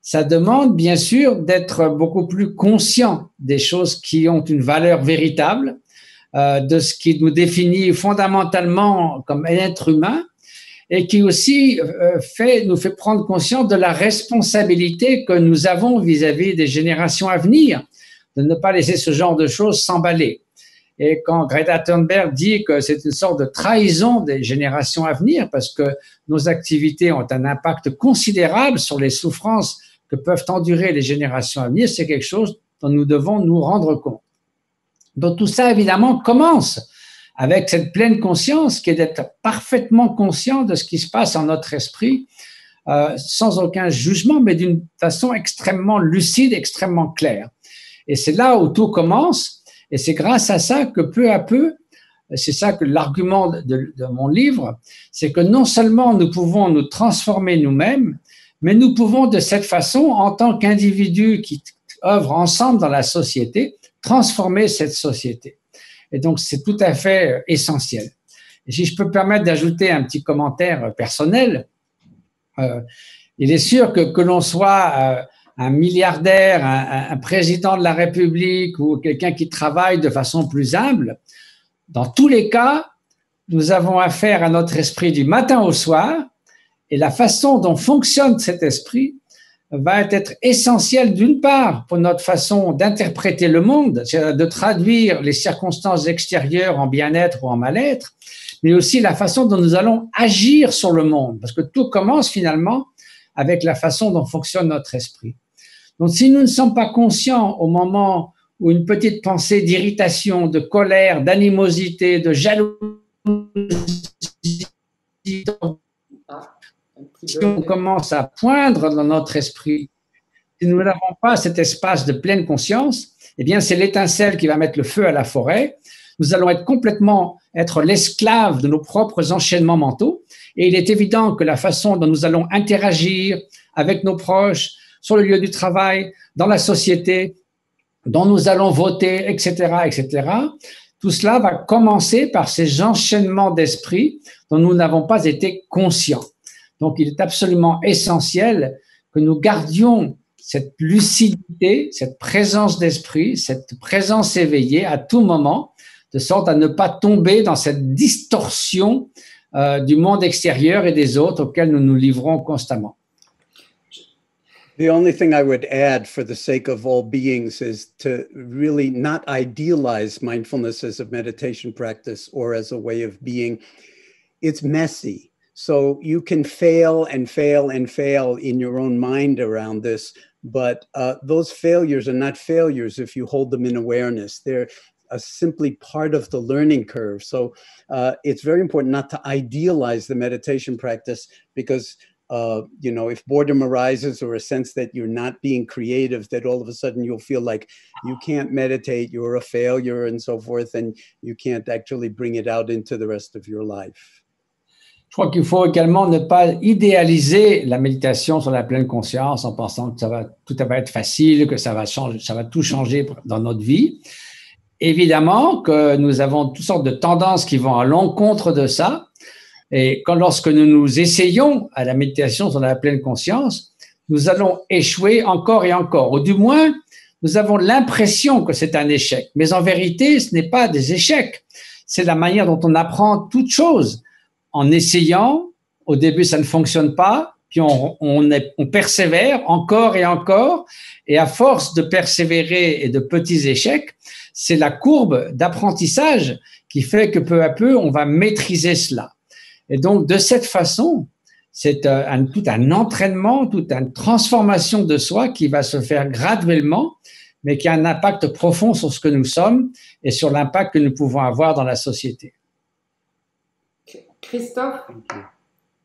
Ça demande bien sûr d'être beaucoup plus conscient des choses qui ont une valeur véritable, de ce qui nous définit fondamentalement comme être humain et qui aussi nous fait prendre conscience de la responsabilité que nous avons vis-à-vis des générations à venir, de ne pas laisser ce genre de choses s'emballer. Et quand Greta Thunberg dit que c'est une sorte de trahison des générations à venir parce que nos activités ont un impact considérable sur les souffrances que peuvent endurer les générations à venir, c'est quelque chose dont nous devons nous rendre compte. Donc tout ça, évidemment, commence avec cette pleine conscience qui est d'être parfaitement conscient de ce qui se passe en notre esprit, sans aucun jugement, mais d'une façon extrêmement lucide, extrêmement claire. Et c'est là où tout commence, et c'est grâce à ça que peu à peu, c'est ça que l'argument de mon livre, c'est que non seulement nous pouvons nous transformer nous-mêmes, mais nous pouvons de cette façon, en tant qu'individus qui œuvrent ensemble dans la société, transformer cette société. Et donc, c'est tout à fait essentiel. Et si je peux me permettre d'ajouter un petit commentaire personnel, il est sûr que l'on soit un milliardaire, un président de la République ou quelqu'un qui travaille de façon plus humble, dans tous les cas, nous avons affaire à notre esprit du matin au soir, et la façon dont fonctionne cet esprit va être essentielle d'une part pour notre façon d'interpréter le monde, c'est-à-dire de traduire les circonstances extérieures en bien-être ou en mal-être, mais aussi la façon dont nous allons agir sur le monde, parce que tout commence finalement avec la façon dont fonctionne notre esprit. Donc si nous ne sommes pas conscients au moment où une petite pensée d'irritation, de colère, d'animosité, de jalousie, si on commence à poindre dans notre esprit, si nous n'avons pas cet espace de pleine conscience, eh bien, c'est l'étincelle qui va mettre le feu à la forêt. Nous allons être l'esclave de nos propres enchaînements mentaux. Et il est évident que la façon dont nous allons interagir avec nos proches, sur le lieu du travail, dans la société, dont nous allons voter, etc., tout cela va commencer par ces enchaînements d'esprit dont nous n'avons pas été conscients. Donc, il est absolument essentiel que nous gardions cette lucidité, cette présence d'esprit, cette présence éveillée à tout moment, de sorte à ne pas tomber dans cette distorsion du monde extérieur et des autres auxquels nous nous livrons constamment. The only thing I would add for the sake of all beings is to really not idealize mindfulness as a meditation practice or as a way of being. It's messy. So you can fail and fail and fail in your own mind around this, but those failures are not failures if you hold them in awareness. They're simply part of the learning curve. So it's very important not to idealize the meditation practice because if boredom arises or a sense that you're not being creative, that all of a sudden you'll feel like you can't meditate, you're a failure and so forth, and you can't actually bring it out into the rest of your life. Je crois qu'il faut également ne pas idéaliser la méditation sur la pleine conscience en pensant que tout va être facile, que ça va tout changer dans notre vie. Évidemment que nous avons toutes sortes de tendances qui vont à l'encontre de ça. Et lorsque nous essayons à la méditation sur la pleine conscience, nous allons échouer encore et encore. Ou du moins, nous avons l'impression que c'est un échec. Mais en vérité, ce n'est pas des échecs. C'est la manière dont on apprend toute chose. En essayant, au début, ça ne fonctionne pas, puis on persévère encore, et à force de persévérer et de petits échecs, c'est la courbe d'apprentissage qui fait que peu à peu, on va maîtriser cela. Et donc, de cette façon, c'est tout un entraînement, toute une transformation de soi qui va se faire graduellement, mais qui a un impact profond sur ce que nous sommes et sur l'impact que nous pouvons avoir dans la société. Christophe?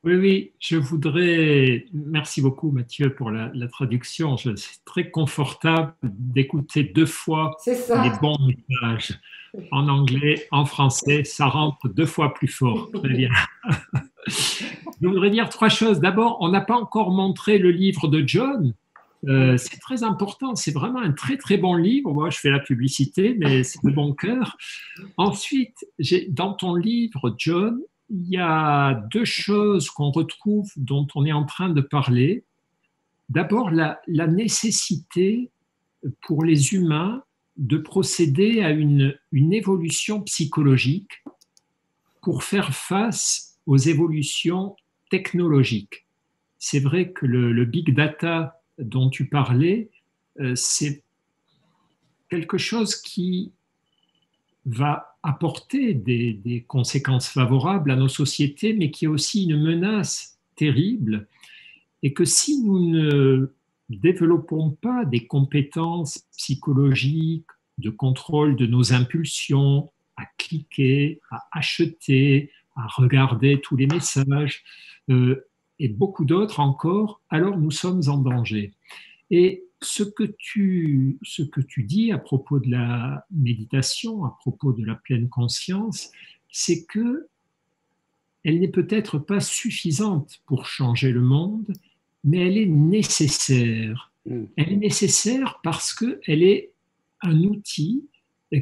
Oui, oui, je voudrais. Merci beaucoup, Mathieu, pour la traduction. C'est très confortable d'écouter deux fois C'est les ça. bons messages. En anglais, en français, ça rentre deux fois plus fort. Très bien. Je voudrais dire trois choses. D'abord, on n'a pas encore montré le livre de John. C'est très important. C'est vraiment un très, très bon livre. Moi, je fais la publicité, mais c'est de bon cœur. Ensuite, dans ton livre, John, il y a deux choses qu'on retrouve dont on est en train de parler. D'abord, la nécessité pour les humains de procéder à une évolution psychologique pour faire face aux évolutions technologiques. C'est vrai que le big data dont tu parlais, c'est quelque chose qui va apporter des conséquences favorables à nos sociétés, mais qui est aussi une menace terrible, et que si nous ne développons pas des compétences psychologiques de contrôle de nos impulsions, à cliquer, à acheter, à regarder tous les messages, et beaucoup d'autres encore, alors nous sommes en danger. Et ce que tu dis à propos de la méditation, à propos de la pleine conscience, c'est que elle n'est peut-être pas suffisante pour changer le monde, mais elle est nécessaire. Elle est nécessaire parce qu'elle est un outil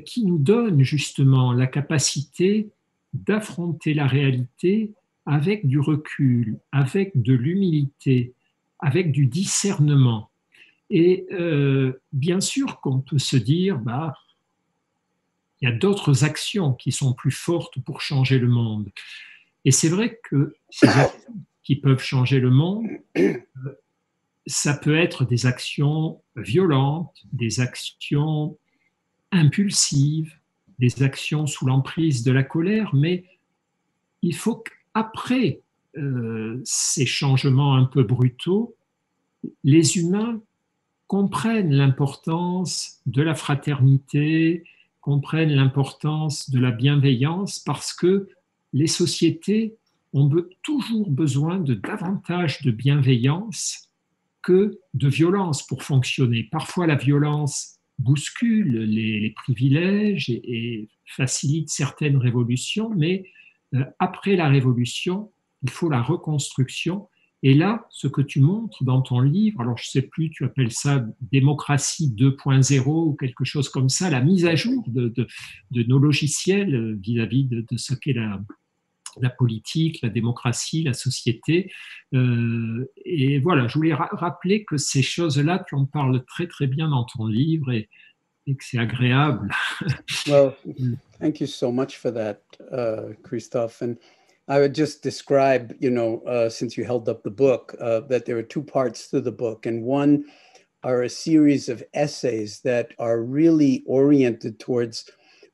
qui nous donne justement la capacité d'affronter la réalité avec du recul, avec de l'humilité, avec du discernement. Et bien sûr qu'on peut se dire, il y a d'autres actions qui sont plus fortes pour changer le monde. Et c'est vrai que ces actions qui peuvent changer le monde, ça peut être des actions violentes, des actions impulsives, des actions sous l'emprise de la colère, mais il faut qu'après ces changements un peu brutaux, les humains comprennent l'importance de la fraternité, comprennent l'importance de la bienveillance, parce que les sociétés ont toujours besoin de davantage de bienveillance que de violence pour fonctionner. Parfois, la violence bouscule les privilèges et facilite certaines révolutions, mais après la révolution, il faut la reconstruction. Et là, ce que tu montres dans ton livre, alors je ne sais plus, tu appelles ça démocratie 2.0 ou quelque chose comme ça, la mise à jour de nos logiciels vis-à-vis de ce qu'est la politique, la démocratie, la société. Et voilà, je voulais rappeler que ces choses-là, tu en parles très très bien dans ton livre et que c'est agréable. Well, thank you so much for that, Christophe. And I would just describe, since you held up the book, that there are two parts to the book. And one are a series of essays that are really oriented towards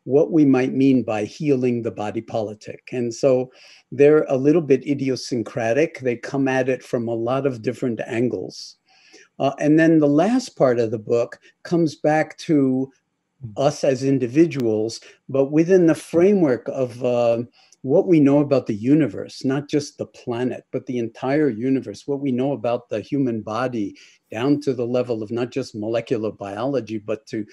what we might mean by healing the body politic. And so they're a little bit idiosyncratic. They come at it from a lot of different angles. And then the last part of the book comes back to us as individuals, but within the framework of what we know about the universe, not just the planet, but the entire universe, what we know about the human body, down to the level of not just molecular biology, but to,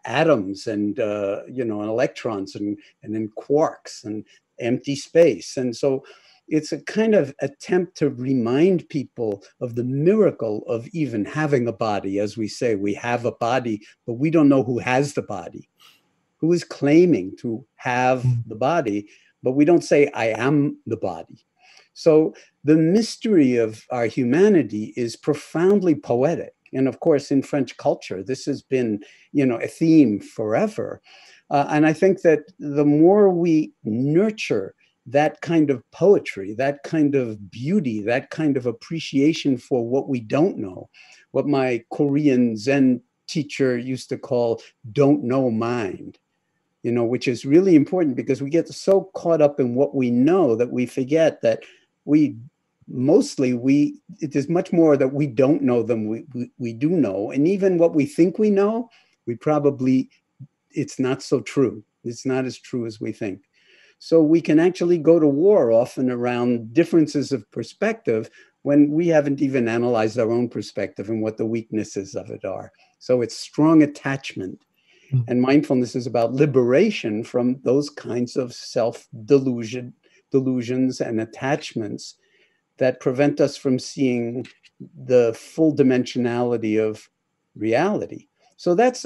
atoms and, and electrons and then quarks and empty space. And so it's a kind of attempt to remind people of the miracle of even having a body. As we say, we have a body, but we don't know who has the body, who is claiming to have the body, but we don't say, I am the body. So the mystery of our humanity is profoundly poetic. And of course, in French culture, this has been, a theme forever. And I think that the more we nurture that kind of poetry, that kind of beauty, that kind of appreciation for what we don't know, what my Korean Zen teacher used to call don't know mind, which is really important because we get so caught up in what we know that we forget that it is much more that we don't know than we do know. And even what we think we know, it's not so true. It's not as true as we think. So we can actually go to war often around differences of perspective when we haven't even analyzed our own perspective and what the weaknesses of it are. So it's strong attachment. And mindfulness is about liberation from those kinds of self-delusions and attachments that prevent us from seeing the full dimensionality of reality. So that's,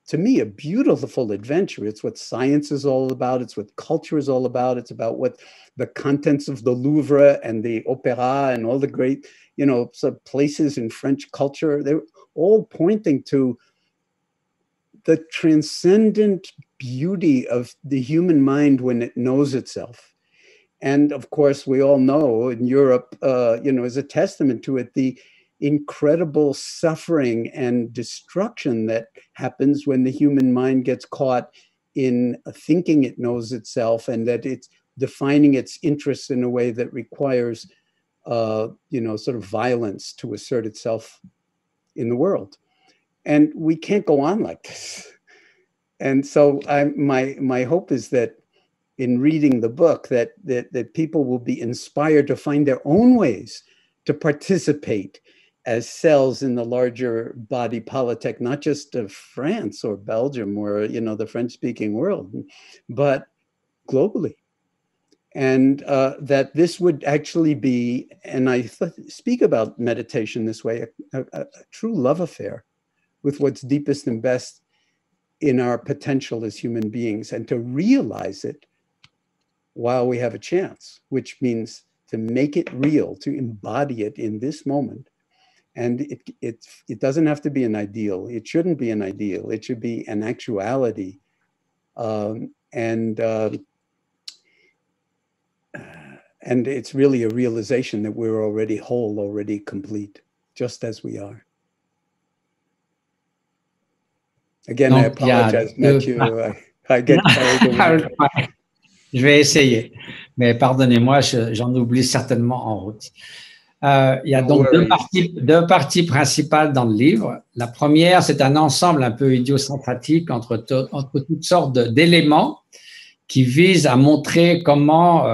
to me, a beautiful adventure. It's what science is all about. It's what culture is all about. It's about what the contents of the Louvre and the Opéra and all the great, places in French culture, they're all pointing to the transcendent beauty of the human mind when it knows itself. And of course, we all know in Europe, as a testament to it, the incredible suffering and destruction that happens when the human mind gets caught in thinking it knows itself and that it's defining its interests in a way that requires, sort of violence to assert itself in the world. And we can't go on like this. And so my hope is that in reading the book, that people will be inspired to find their own ways to participate as cells in the larger body politic, not just of France or Belgium or, the French-speaking world, but globally. And that this would actually be, and I speak about meditation this way, a true love affair with what's deepest and best in our potential as human beings, and to realize it while we have a chance, which means to make it real, to embody it in this moment. And it doesn't have to be an ideal. It shouldn't be an ideal. It should be an actuality. And it's really a realization that we're already whole, already complete, just as we are. Again, I apologize, Mathieu. I get carried away. Je vais essayer, mais pardonnez-moi, j'en oublie certainement en route. Il y a donc deux parties principales dans le livre. La première, c'est un ensemble un peu idiosyncratique entre toutes sortes d'éléments qui visent à montrer comment,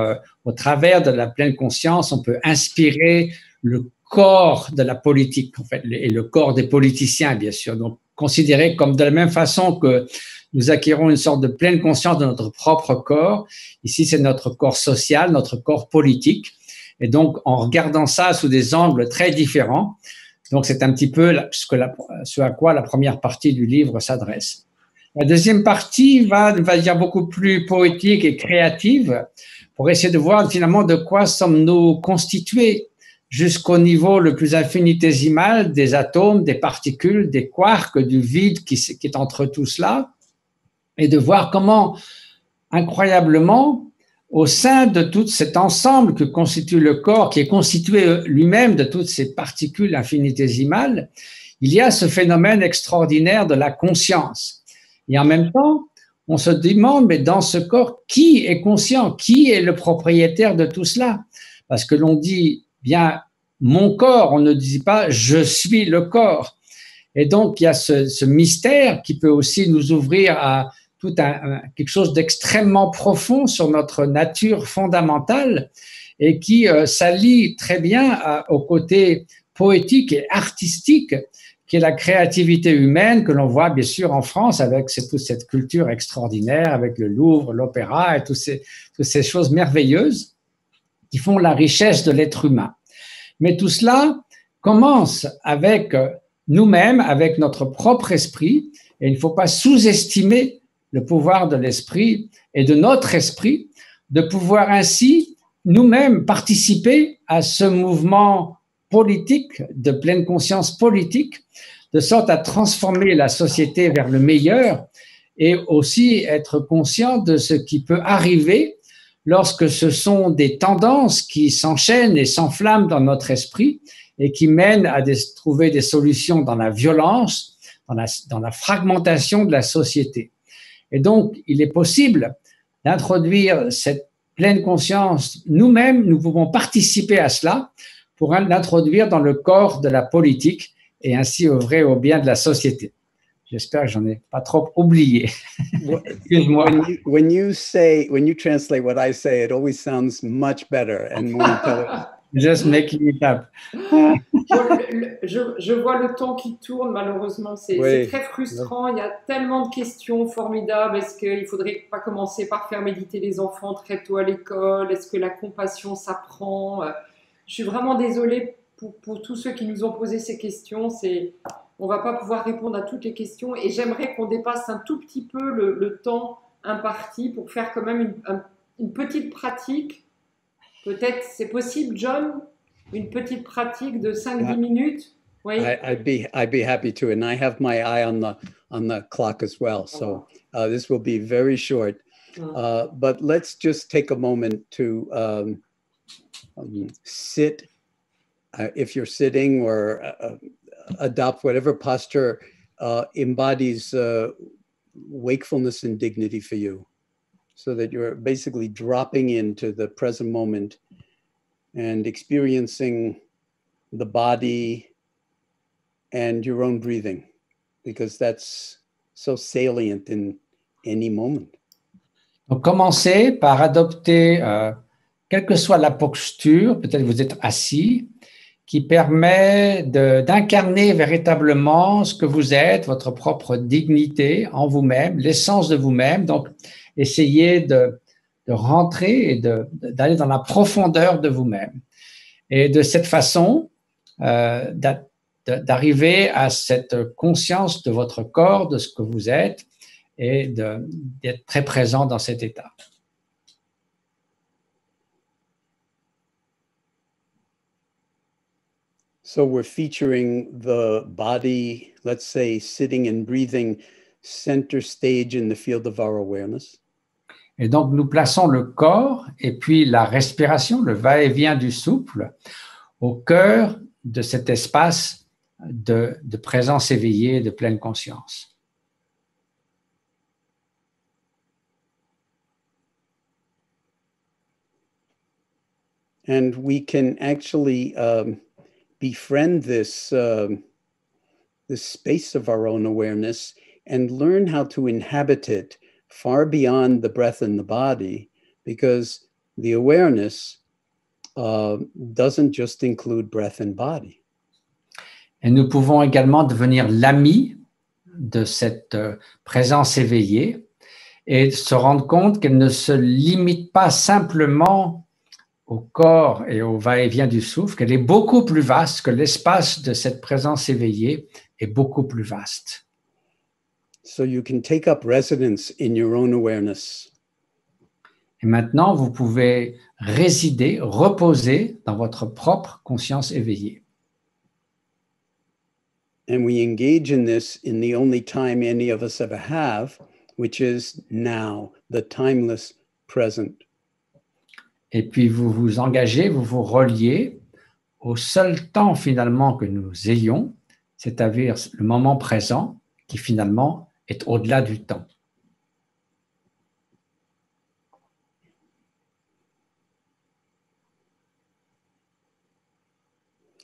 au travers de la pleine conscience, on peut inspirer le corps de la politique, en fait, et le corps des politiciens, bien sûr. Donc, considérer comme de la même façon que nous acquérons une sorte de pleine conscience de notre propre corps. Ici, c'est notre corps social, notre corps politique. Et donc, en regardant ça sous des angles très différents, donc c'est un petit peu ce à quoi la première partie du livre s'adresse. La deuxième partie va dire beaucoup plus poétique et créative pour essayer de voir finalement de quoi sommes-nous constitués jusqu'au niveau le plus infinitésimal des atomes, des particules, des quarks, du vide qui est entre tout cela, et de voir comment, incroyablement, au sein de tout cet ensemble que constitue le corps, qui est constitué lui-même de toutes ces particules infinitésimales, il y a ce phénomène extraordinaire de la conscience. Et en même temps, on se demande, mais dans ce corps, qui est conscient? Qui est le propriétaire de tout cela? Parce que l'on dit bien mon corps, on ne dit pas je suis le corps. Et donc, il y a ce mystère qui peut aussi nous ouvrir à tout quelque chose d'extrêmement profond sur notre nature fondamentale et qui s'allie très bien au côté poétique et artistique qui est la créativité humaine que l'on voit bien sûr en France avec toute cette culture extraordinaire, avec le Louvre, l'opéra et toutes ces choses merveilleuses qui font la richesse de l'être humain. Mais tout cela commence avec nous-mêmes, avec notre propre esprit, et il ne faut pas sous-estimer le pouvoir de l'esprit et de notre esprit, de pouvoir ainsi nous-mêmes participer à ce mouvement politique, de pleine conscience politique, de sorte à transformer la société vers le meilleur et aussi être conscient de ce qui peut arriver lorsque ce sont des tendances qui s'enchaînent et s'enflamment dans notre esprit et qui mènent à trouver des solutions dans la violence, dans la fragmentation de la société. Et donc, il est possible d'introduire cette pleine conscience nous-mêmes, nous pouvons participer à cela pour l'introduire dans le corps de la politique et ainsi œuvrer au bien de la société. J'espère que j'en ai pas trop oublié. Excuse-moi. When you translate what I say, it always sounds much better and more intelligent. Just making it up. Je vois le temps qui tourne, malheureusement, c'est très frustrant. Il y a tellement de questions formidables. Est-ce qu'il ne faudrait pas commencer par faire méditer les enfants très tôt à l'école? Est-ce que la compassion s'apprend? Je suis vraiment désolée pour tous ceux qui nous ont posé ces questions. On ne va pas pouvoir répondre à toutes les questions et j'aimerais qu'on dépasse un tout petit peu le temps imparti pour faire quand même une petite pratique. Peut-être, c'est possible, John? Une petite pratique de 5-10 minutes? Oui. I'd be happy to, and I have my eye on the clock as well. So this will be very short. But let's just take a moment to sit, if you're sitting, or adopt whatever posture embodies wakefulness and dignity for you, so that you're basically dropping into the present moment and experiencing the body and your own breathing, because that's so salient in any moment. Donc, commencez par adopter, quelle que soit la posture, peut-être que vous êtes assis, qui permet d'incarner véritablement ce que vous êtes, votre propre dignité en vous-même, l'essence de vous-même. Donc, essayez de rentrer et d'aller dans la profondeur de vous-même. Et de cette façon, d'arriver à cette conscience de votre corps, de ce que vous êtes, et d'être très présent dans cet état. So we're featuring the body, let's say, sitting and breathing center stage in the field of our awareness. Et donc, nous plaçons le corps et puis la respiration, le va-et-vient du souffle, au cœur de cet espace de présence éveillée, de pleine conscience. And we can actually befriend this space of our own awareness and learn how to inhabit it far beyond the breath and the body, because the awareness doesn't just include breath and body. Et nous pouvons également devenir l'ami de cette présence éveillée et se rendre compte qu'elle ne se limite pas simplement au corps et au va-et-vient du souffle, qu'elle est beaucoup plus vaste, que l'espace de cette présence éveillée est beaucoup plus vaste. So you can take up residence in your own awareness. Et maintenant, vous pouvez résider, reposer dans votre propre conscience éveillée. And we engage in this in the only time any of us ever have, which is now, the timeless present. Et puis vous vous engagez, vous vous reliez au seul temps finalement que nous ayons, c'est-à-dire le moment présent qui finalement est au-delà du temps.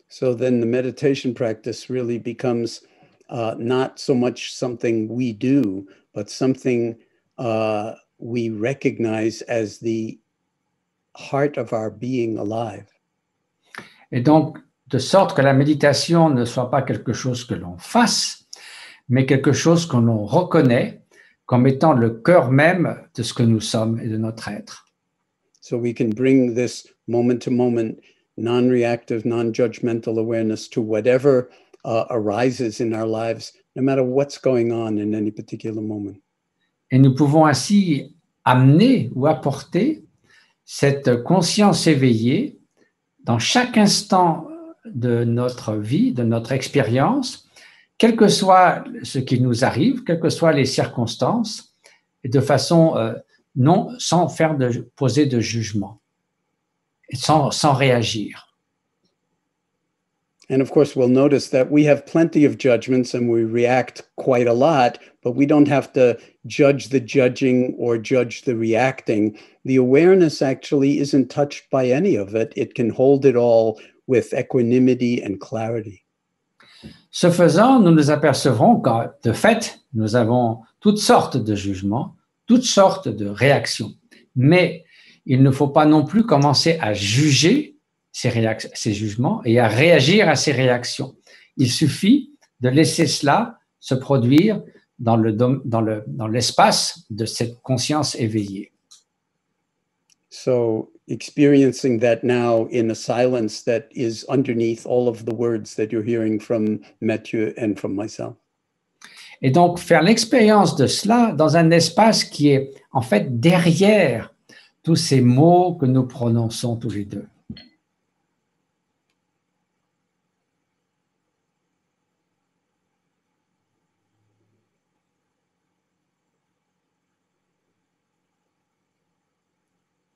So then the meditation practice really becomes not so much something we do, but something we recognize as the heart of our being alive. Et donc, de sorte que la méditation ne soit pas quelque chose que l'on fasse, mais quelque chose que l'on reconnaît comme étant le cœur même de ce que nous sommes et de notre être. So we can bring this moment-to-moment, non-reactive, non-judgmental awareness to whatever arises in our lives, no matter what's going on in any particular moment. Et nous pouvons ainsi amener ou apporter cette conscience éveillée dans chaque instant de notre vie, de notre expérience, quel que soit ce qui nous arrive, quelles que soient les circonstances, et de façon sans poser de jugement, et sans réagir. And of course, we'll notice that we have plenty of judgments and we react quite a lot, but we don't have to judge the judging or judge the reacting. The awareness actually isn't touched by any of it. It can hold it all with equanimity and clarity. Ce faisant, nous nous apercevrons que, de fait, nous avons toutes sortes de jugements, toutes sortes de réactions. Mais il ne faut pas non plus commencer à juger ces jugements et à réagir à ces réactions. Il suffit de laisser cela se produire dans l'espace de cette conscience éveillée. So experiencing that now in a silence that is underneath all of the words that you're hearing from Mathieu and from myself. Et donc faire l'expérience de cela dans un espace qui est en fait derrière tous ces mots que nous prononçons tous les deux.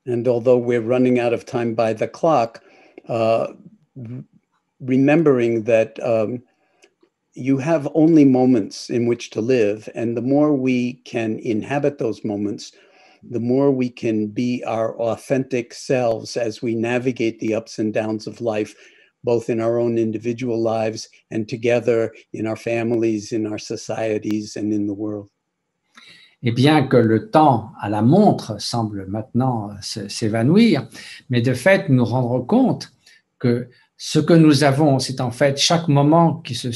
And although we're running out of time by the clock, remembering that you have only moments in which to live, and the more we can inhabit those moments, the more we can be our authentic selves as we navigate the ups and downs of life, both in our own individual lives and together in our families, in our societies, and in the world. Et bien que le temps à la montre semble maintenant s'évanouir, mais de fait, nous rendre compte que ce que nous avons, c'est en fait chaque moment qui se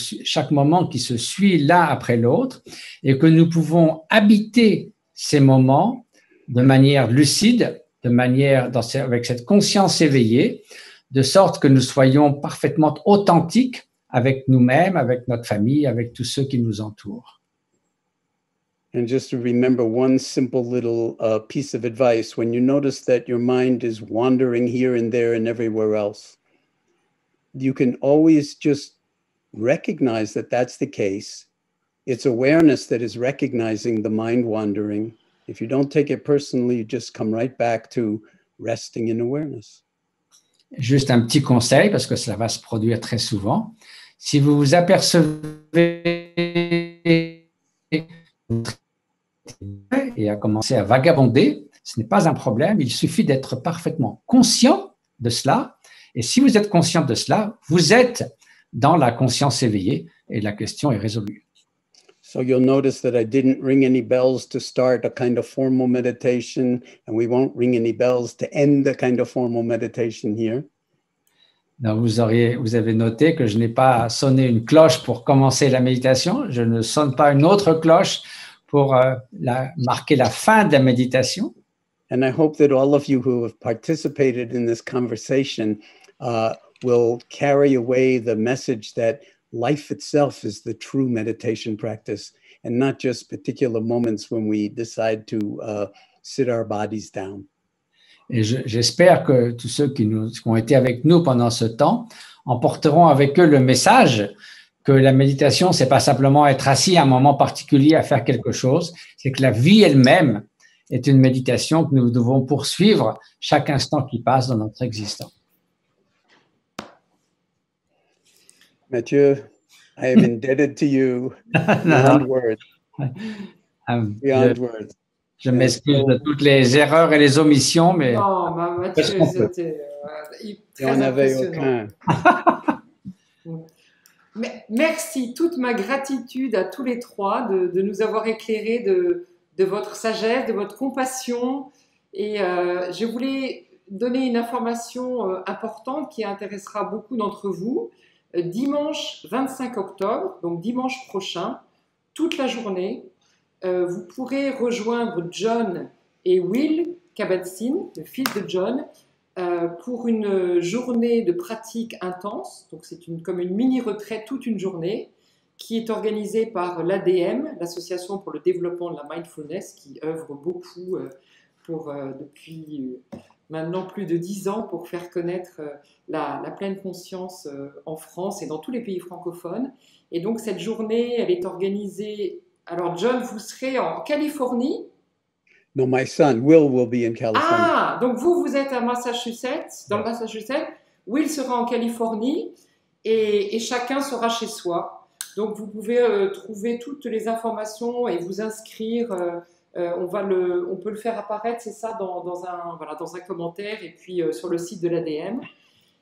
suit l'un après l'autre, et que nous pouvons habiter ces moments de manière lucide, avec cette conscience éveillée, de sorte que nous soyons parfaitement authentiques avec nous-mêmes, avec notre famille, avec tous ceux qui nous entourent. And just to remember one simple little piece of advice, when you notice that your mind is wandering here and there and everywhere else, you can always just recognize that that's the case. It's awareness that is recognizing the mind wandering. If you don't take it personally, you just come right back to resting in awareness. Juste un petit conseil, parce que cela va se produire très souvent. Si vous vous apercevez et à commencer à vagabonder, ce n'est pas un problème, il suffit d'être parfaitement conscient de cela, et si vous êtes conscient de cela, vous êtes dans la conscience éveillée, et la question est résolue. So you'll notice that I didn't ring any bells to start a kind of formal meditation, and we won't ring any bells to end the kind of formal meditation here. Donc vous avez noté que je n'ai pas sonné une cloche pour commencer la méditation, je ne sonne pas une autre cloche pour marquer la fin de la méditation. And I hope that all of you who have participated in this conversation will carry away the message that life itself is the true meditation practice, and not just particular moments when we decide to sit our bodies down. Et j'espère que tous ceux qui ont été avec nous pendant ce temps emporteront avec eux le message que la méditation, c'est pas simplement être assis à un moment particulier à faire quelque chose, c'est que la vie elle-même est une méditation que nous devons poursuivre chaque instant qui passe dans notre existence. Mathieu, I am indebted to you beyond words. Beyond words. Je m'excuse de toutes les erreurs et les omissions, mais... Non, Mathieu, c'était très impressionnant. Merci, toute ma gratitude à tous les trois de nous avoir éclairés de votre sagesse, de votre compassion. Et je voulais donner une information importante qui intéressera beaucoup d'entre vous. Dimanche 25 octobre, donc dimanche prochain, toute la journée, vous pourrez rejoindre John et Will Kabat-Zinn, le fils de John, pour une journée de pratique intense. Donc c'est comme une mini-retraite toute une journée qui est organisée par l'ADM, l'Association pour le développement de la mindfulness, qui œuvre beaucoup depuis maintenant plus de 10 ans pour faire connaître la pleine conscience en France et dans tous les pays francophones. Et donc cette journée, elle est organisée... Alors John, vous serez en Californie. No, my son, Will be in California. Ah, donc vous êtes à Massachusetts, dans le Massachusetts. Will sera en Californie et chacun sera chez soi. Donc vous pouvez trouver toutes les informations et vous inscrire. On peut le faire apparaître, c'est ça, dans un commentaire et puis sur le site de l'ADM.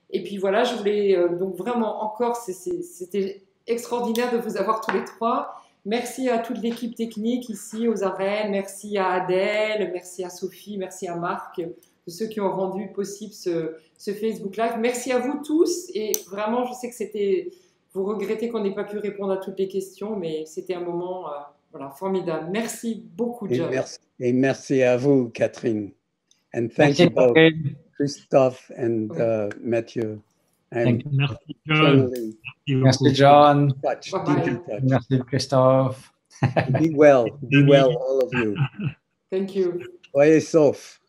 Et puis voilà, je voulais donc vraiment encore, c'était extraordinaire de vous avoir tous les trois. Merci à toute l'équipe technique ici aux arènes. Merci à Adèle, merci à Sophie, merci à Marc, de ceux qui ont rendu possible ce Facebook Live. Merci à vous tous. Et vraiment, je sais que vous regrettez qu'on n'ait pas pu répondre à toutes les questions, mais c'était un moment voilà, formidable. Merci beaucoup, John. Et merci à vous, Catherine. And thank you both, Christophe and Mathieu. Merci, John. Merci, John. Merci, Christophe. Be well, all of you. Thank you. Soyez saufs.